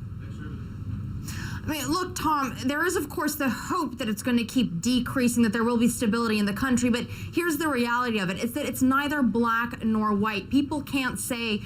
I mean, look, Tom, there is, of course, the hope that it's going to keep decreasing, that there will be stability in the country. But here's the reality of it. It's that it's neither black nor white. People can't say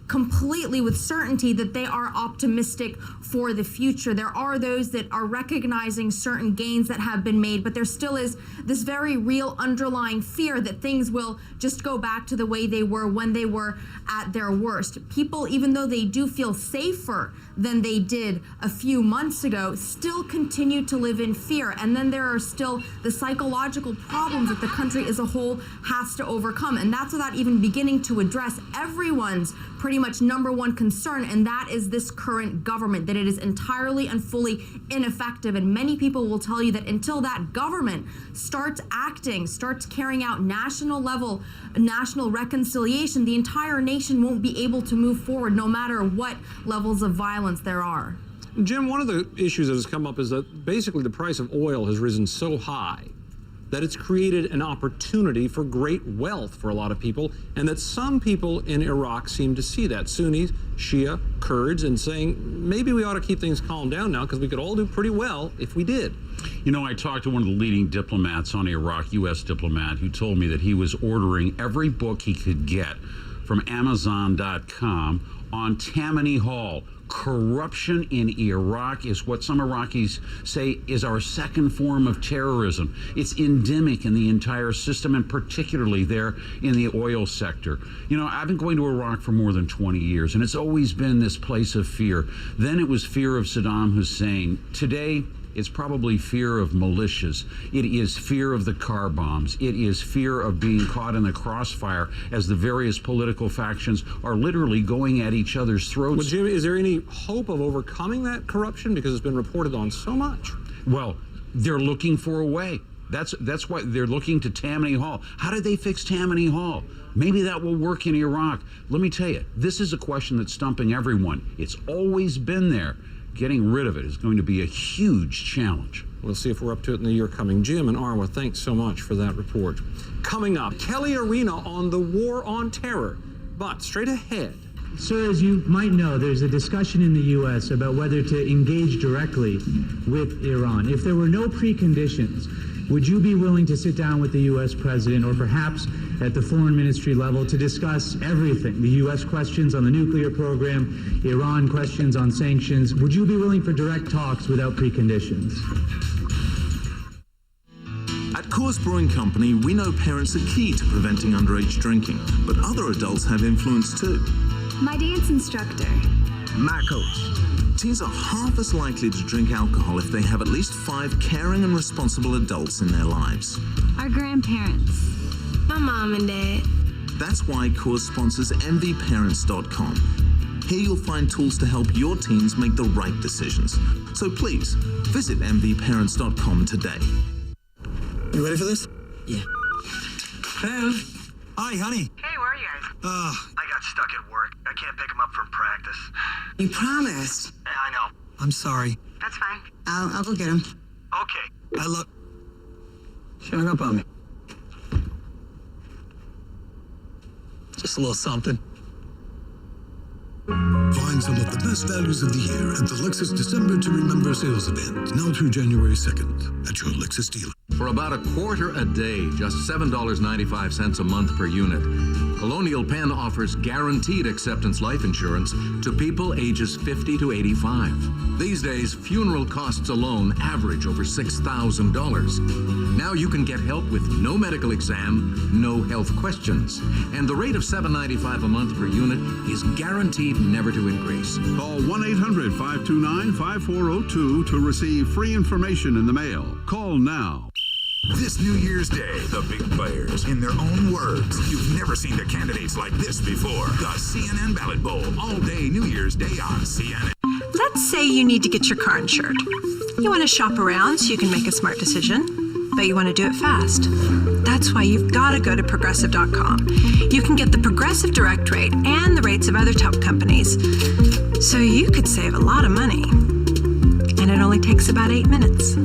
completely with certainty that they are optimistic for the future. There are those that are recognizing certain gains that have been made, but there still is this very real underlying fear that things will just go back to the way they were when they were at their worst. People, even though they do feel safer than they did a few months ago, still continue to live in fear. And then there are still the psychological problems that the country as a whole has to overcome. And that's without even beginning to address everyone's pretty much number one concern, and that is this current government, that it is entirely and fully ineffective. And many people will tell you that until that government starts acting, starts carrying out national reconciliation, the entire nation won't be able to move forward, no matter what levels of violence there are. Jim, one of the issues that has come up is that basically the price of oil has risen so high that it's created an opportunity for great wealth for a lot of people, and that some people in Iraq seem to see that, Sunnis, Shia, Kurds, and saying maybe we ought to keep things calmed down now because we could all do pretty well if we did. You know, I talked to one of the leading diplomats on Iraq, U.S. diplomat, who told me that he was ordering every book he could get from Amazon.com on Tammany Hall. Corruption in Iraq is what some Iraqis say is our second form of terrorism. It's endemic in the entire system, and particularly there in the oil sector. You know, I've been going to Iraq for more than 20 years, and it's always been this place of fear. Then it was fear of Saddam Hussein. Today, it's probably fear of militias. It is fear of the car bombs. It is fear of being caught in the crossfire as the various political factions are literally going at each other's throats. Well, Jim, is there any hope of overcoming that corruption? Because it's been reported on so much. Well, they're looking for a way. That's why they're looking to Tammany Hall. How did they fix Tammany Hall? Maybe that will work in Iraq. Let me tell you, this is a question that's stumping everyone. It's always been there. getting rid of it is going to be a huge challenge. We'll see if we're up to it in the year coming. Jim and Arwa, thanks so much for that report. Coming up, Kelly Arena on the war on terror. But straight ahead. Sir, as you might know, there's a discussion in the U.S. about whether to engage directly with Iran. If there were no preconditions, would you be willing to sit down with the U.S. president or perhaps at the foreign ministry level to discuss everything? The U.S. questions on the nuclear program, Iran questions on sanctions. Would you be willing for direct talks without preconditions? At Coors Brewing Company, we know parents are key to preventing underage drinking, but other adults have influence too. My dance instructor. My coach. Teens are half as likely to drink alcohol if they have at least 5 caring and responsible adults in their lives. Our grandparents. My mom and dad. That's why Coors sponsors MVParents.com. Here you'll find tools to help your teens make the right decisions. So please, visit MVParents.com today. You ready for this? Yeah. Hello. Hi, honey. Hey, where are you guys? I got stuck at work. I can't pick him up from practice. You promised. I know. I'm sorry. That's fine. I'll go get him. Okay. I love... She hung up on me. Just a little something. Find some of the best values of the year at the Lexus December to Remember sales event, now through January 2nd at your Lexus dealer. For about a quarter a day, just $7.95 a month per unit, Colonial Penn offers guaranteed acceptance life insurance to people ages 50 to 85. These days, funeral costs alone average over $6,000. Now you can get help with no medical exam, no health questions. And the rate of $7.95 a month per unit is guaranteed never to increase. Call 1-800-529-5402 to receive free information in the mail. Call now. This New Year's Day, the big players, in their own words, you've never seen the candidates like this before. The CNN Ballot Bowl, all day New Year's Day on CNN. Let's say you need to get your car insured. You want to shop around so you can make a smart decision, but you want to do it fast. That's why you've got to go to Progressive.com. You can get the Progressive Direct rate and the rates of other top companies, so you could save a lot of money. And it only takes about 8 minutes.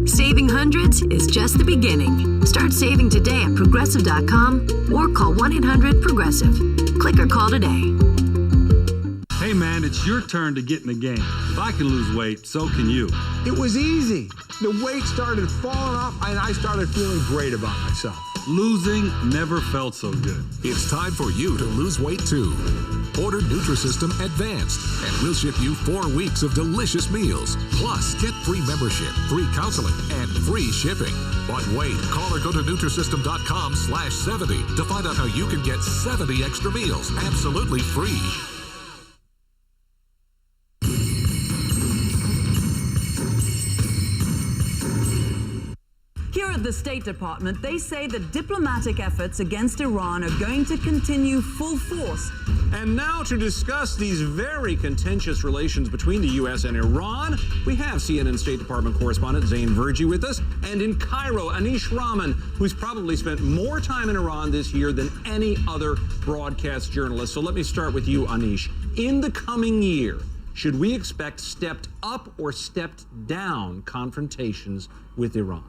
Saving hundreds is just the beginning. Start saving today at Progressive.com or call 1-800-PROGRESSIVE. Click or call today. Hey man, it's your turn to get in the game. If I can lose weight, so can you. It was easy. The weight started falling off and I started feeling great about myself. Losing never felt so good. It's time for you to lose weight too. Order Nutrisystem Advanced, and we'll ship you 4 weeks of delicious meals. Plus, get free membership, free counseling, and free shipping. But wait, call or go to Nutrisystem.com/70 to find out how you can get 70 extra meals absolutely free. Here at the State Department, they say that diplomatic efforts against Iran are going to continue full force. And now to discuss these very contentious relations between the U.S. and Iran, we have CNN State Department correspondent Zain Verji with us, and in Cairo, Anish Rahman, who's probably spent more time in Iran this year than any other broadcast journalist. So let me start with you, Anish. In the coming year, should we expect stepped up or stepped down confrontations with Iran?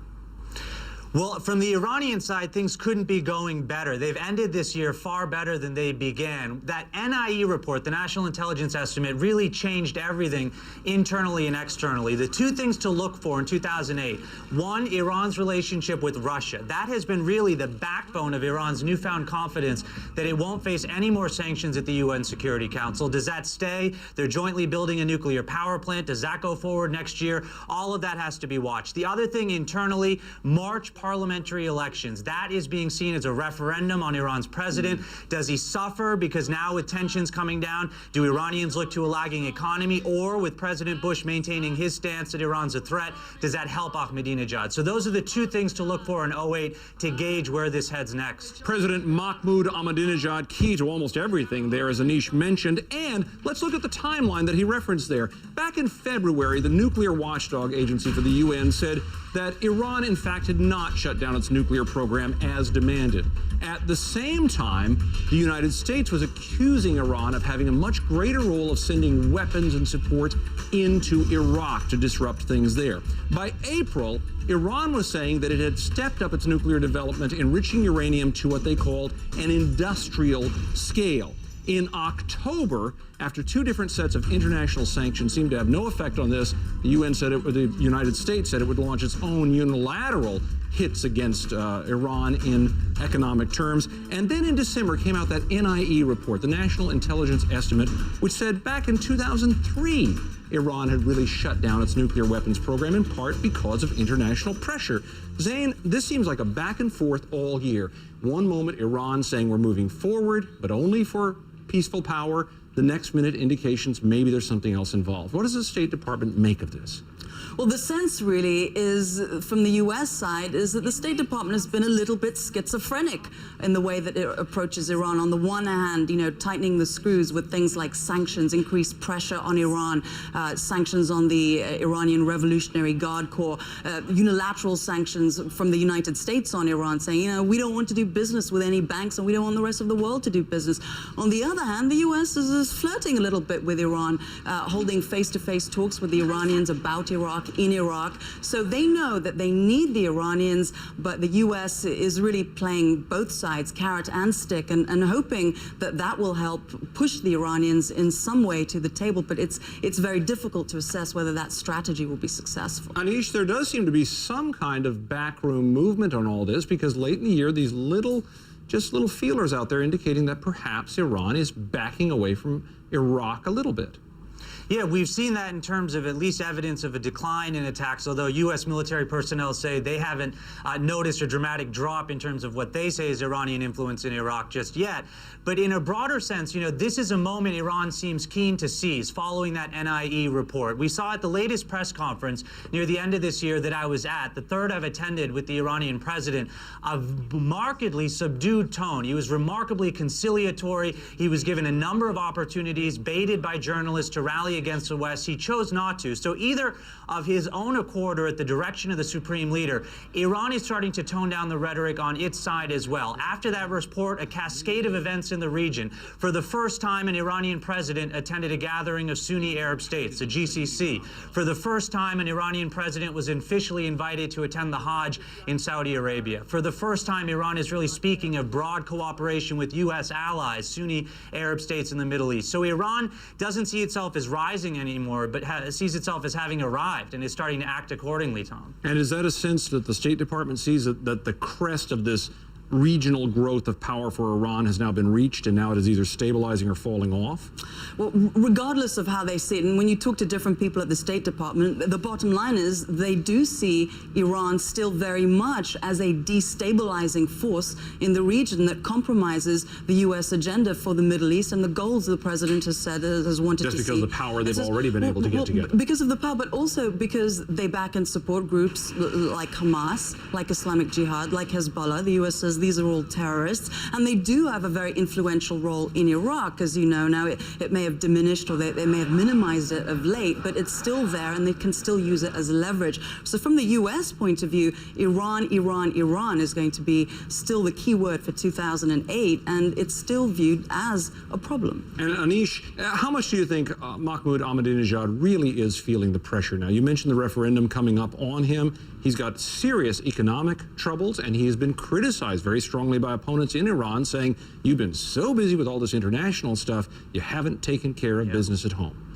Well, from the Iranian side, things couldn't be going better. They've ended this year far better than they began. That NIE report, the National Intelligence Estimate, really changed everything internally and externally. The two things to look for in 2008, one, Iran's relationship with Russia. That has been really the backbone of Iran's newfound confidence that it won't face any more sanctions at the UN Security Council. Does that stay? They're jointly building a nuclear power plant. Does that go forward next year? All of that has to be watched. The other thing internally, March parliamentary elections. That is being seen as a referendum on Iran's president. Does he suffer because now with tensions coming down, do Iranians look to a lagging economy, or with President Bush maintaining his stance that Iran's a threat, does that help Ahmadinejad? So those are the two things to look for in 2008 to gauge where this heads next. President Mahmoud Ahmadinejad, key to almost everything there, as Anish mentioned. And let's look at the timeline that he referenced there. Back in February, the nuclear watchdog agency for the UN said that Iran, in fact, had not shut down its nuclear program as demanded. At the same time, the United States was accusing Iran of having a much greater role of sending weapons and support into Iraq to disrupt things there. By April, Iran was saying that it had stepped up its nuclear development, enriching uranium to what they called an industrial scale. In October, after two different sets of international sanctions seemed to have no effect on this, the United States said it would launch its own unilateral hits against Iran in economic terms. And then in December came out that NIE report, the National Intelligence Estimate, which said back in 2003, Iran had really shut down its nuclear weapons program, in part because of international pressure. Zain, this seems like a back and forth all year. One moment, Iran saying we're moving forward, but only for peaceful power. The next minute, indications maybe there's something else involved. What does the State Department make of this? Well, the sense really is, from the U.S. side, is that the State Department has been a little bit schizophrenic in the way that it approaches Iran. On the one hand, tightening the screws with things like sanctions, increased pressure on Iran, sanctions on the Iranian Revolutionary Guard Corps, unilateral sanctions from the United States on Iran, saying, we don't want to do business with any banks and we don't want the rest of the world to do business. On the other hand, the U.S. is flirting a little bit with Iran, holding face-to-face talks with the Iranians about Iraq, in Iraq. So they know that they need the Iranians, but the U.S. is really playing both sides, carrot and stick, and hoping that that will help push the Iranians in some way to the table. But it's very difficult to assess whether that strategy will be successful. Anish, there does seem to be some kind of backroom movement on all this, because late in the year, these little feelers out there indicating that perhaps Iran is backing away from Iraq a little bit. Yeah, we've seen that in terms of at least evidence of a decline in attacks, although U.S. military personnel say they haven't noticed a dramatic drop in terms of what they say is Iranian influence in Iraq just yet. But in a broader sense, this is a moment Iran seems keen to seize following that NIE report. We saw at the latest press conference near the end of this year that I was at, the third I've attended with the Iranian president, a markedly subdued tone. He was remarkably conciliatory. He was given a number of opportunities, baited by journalists to rally against the West. He chose not to. So either of his own accord or at the direction of the supreme leader, Iran is starting to tone down the rhetoric on its side as well. After that report, a cascade of events in the region. For the first time, an Iranian president attended a gathering of Sunni Arab states, the GCC. For the first time, an Iranian president was officially invited to attend the Hajj in Saudi Arabia. For the first time, Iran is really speaking of broad cooperation with U.S. allies, Sunni Arab states in the Middle East. So Iran doesn't see itself as rising anymore, but sees itself as having arrived and is starting to act accordingly, Tom. And is that a sense that the State Department sees that the crest of this regional growth of power for Iran has now been reached, and now it is either stabilizing or falling off? Well, regardless of how they see it, and when you talk to different people at the State Department, the bottom line is they do see Iran still very much as a destabilizing force in the region that compromises the U.S. agenda for the Middle East and the goals the president has said has wanted to see. Just because of the power they've already been able to get together. Because of the power, but also because they back and support groups like Hamas, like Islamic Jihad, like Hezbollah. The U.S. says these are all terrorists, and they do have a very influential role in Iraq, as you know. Now, it may have diminished or they may have minimized it of late, but it's still there, and they can still use it as leverage. So from the U.S. point of view, Iran is going to be still the key word for 2008, and it's still viewed as a problem. And Anish, how much do you think Mahmoud Ahmadinejad really is feeling the pressure now? You mentioned the referendum coming up on him. He's got serious economic troubles, and he has been criticized very strongly by opponents in Iran, saying, you've been so busy with all this international stuff, you haven't taken care of business at home.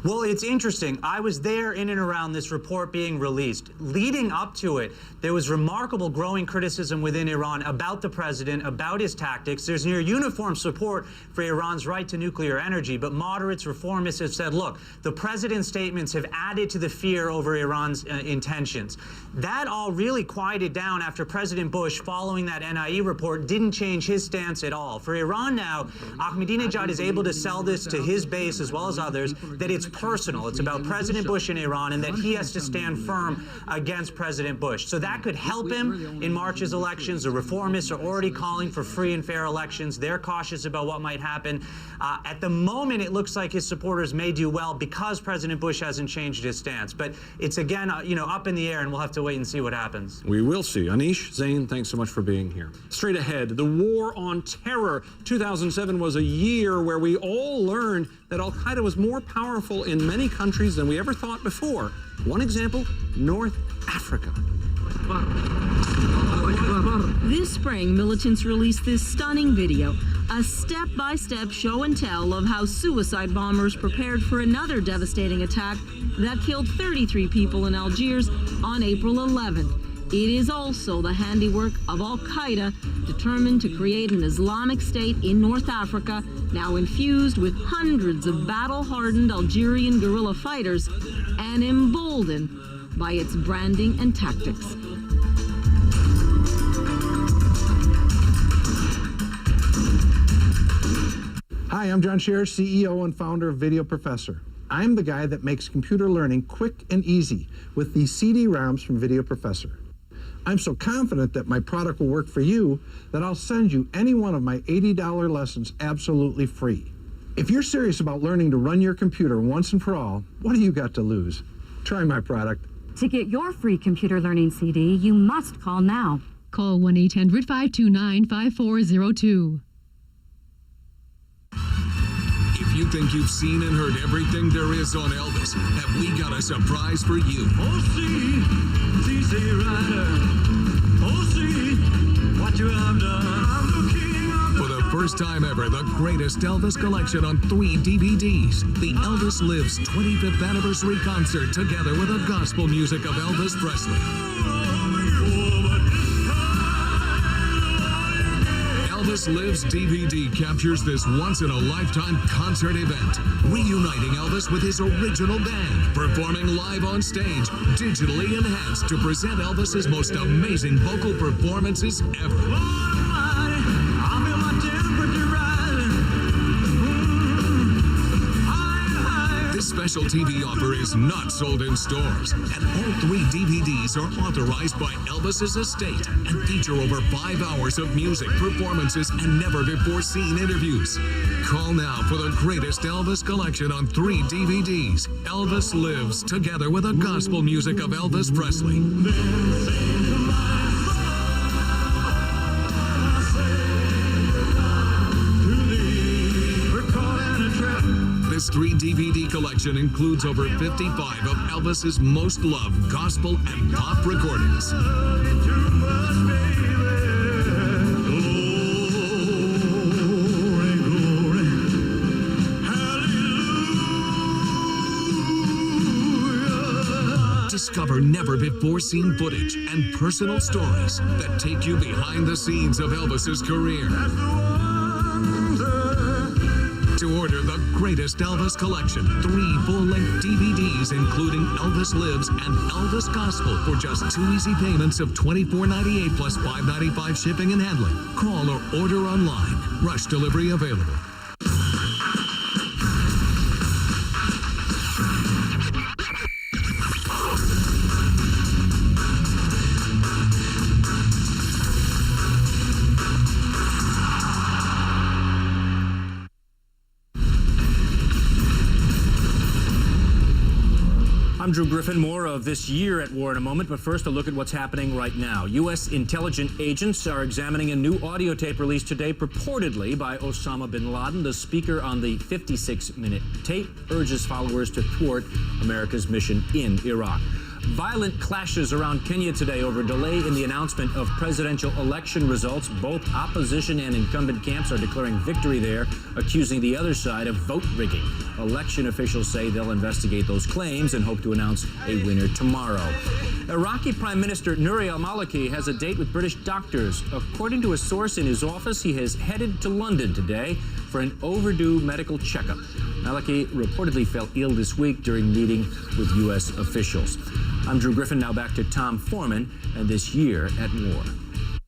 Well, it's interesting. I was there in and around this report being released. Leading up to it, there was remarkable growing criticism within Iran about the president, about his tactics. There's near uniform support for Iran's right to nuclear energy, but moderates, reformists have said, look, the president's statements have added to the fear over Iran's intentions. That all really quieted down after President Bush, following that NIE report, didn't change his stance at all. For Iran now, Ahmadinejad is able to sell this to his base as well as others, that it's personal. It's about President Bush and Iran and that he has to stand firm against President Bush. So that could help him in March's elections. The reformists are already calling for free and fair elections. They're cautious about what might happen. At the moment, it looks like his supporters may do well because President Bush hasn't changed his stance. But it's again, up in the air, and we'll have to wait and see what happens. We will see. Anish, Zain, thanks so much for being here. Straight ahead, the war on terror. 2007 was a year where we all learned that Al-Qaeda was more powerful in many countries than we ever thought before. One example, North Africa. This spring, militants released this stunning video, a step-by-step show and tell of how suicide bombers prepared for another devastating attack that killed 33 people in Algiers on April 11th. It is also the handiwork of Al-Qaeda, determined to create an Islamic State in North Africa, now infused with hundreds of battle-hardened Algerian guerrilla fighters and emboldened by its branding and tactics. Hi, I'm John Scherer, CEO and founder of Video Professor. I'm the guy that makes computer learning quick and easy with these CD-ROMs from Video Professor. I'm so confident that my product will work for you that I'll send you any one of my $80 lessons absolutely free. If you're serious about learning to run your computer once and for all, what do you got to lose? Try my product. To get your free computer learning CD, you must call now. Call 1-800-529-5402. If you think you've seen and heard everything there is on Elvis, have we got a surprise for you? Oh, see, easy rider. Oh, see, what you have done. I'm the king of For the first time ever, the greatest Elvis collection on 3 DVDs. The Elvis Lives 25th Anniversary Concert, together with the gospel music of Elvis Presley. Elvis Lives DVD captures this once-in-a-lifetime concert event, reuniting Elvis with his original band, performing live on stage, digitally enhanced to present Elvis's most amazing vocal performances ever. This special TV offer is not sold in stores, and all 3 DVDs are authorized by Elvis's estate and feature over 5 hours of music, performances, and never-before-seen interviews. Call now for the greatest Elvis collection on 3 DVDs. Elvis Lives, together with the gospel music of Elvis Presley. This 3 DVD collection includes over 55 of Elvis's most loved gospel and pop recordings. Discover never-before-seen footage and personal stories that take you behind the scenes of Elvis's career. To order the greatest Elvis collection, 3 full-length DVDs, including Elvis Lives and Elvis Gospel, for just 2 easy payments of $24.98 plus $5.95 shipping and handling. Call or order online. Rush delivery available. I'm Drew Griffin. More of this year at war in a moment, but first a look at what's happening right now. U.S. intelligence agents are examining a new audio tape released today purportedly by Osama bin Laden. The speaker on the 56-minute tape urges followers to thwart America's mission in Iraq. Violent clashes around Kenya today over delay in the announcement of presidential election results. Both opposition and incumbent camps are declaring victory there, accusing the other side of vote rigging. Election officials say they'll investigate those claims and hope to announce a winner tomorrow. Iraqi Prime Minister Nouri al-Maliki has a date with British doctors. According to a source in his office, he has headed to London today for an overdue medical checkup. Maliki reportedly fell ill this week during meeting with U.S. officials. I'm Drew Griffin. Now back to Tom Foreman and this year at war.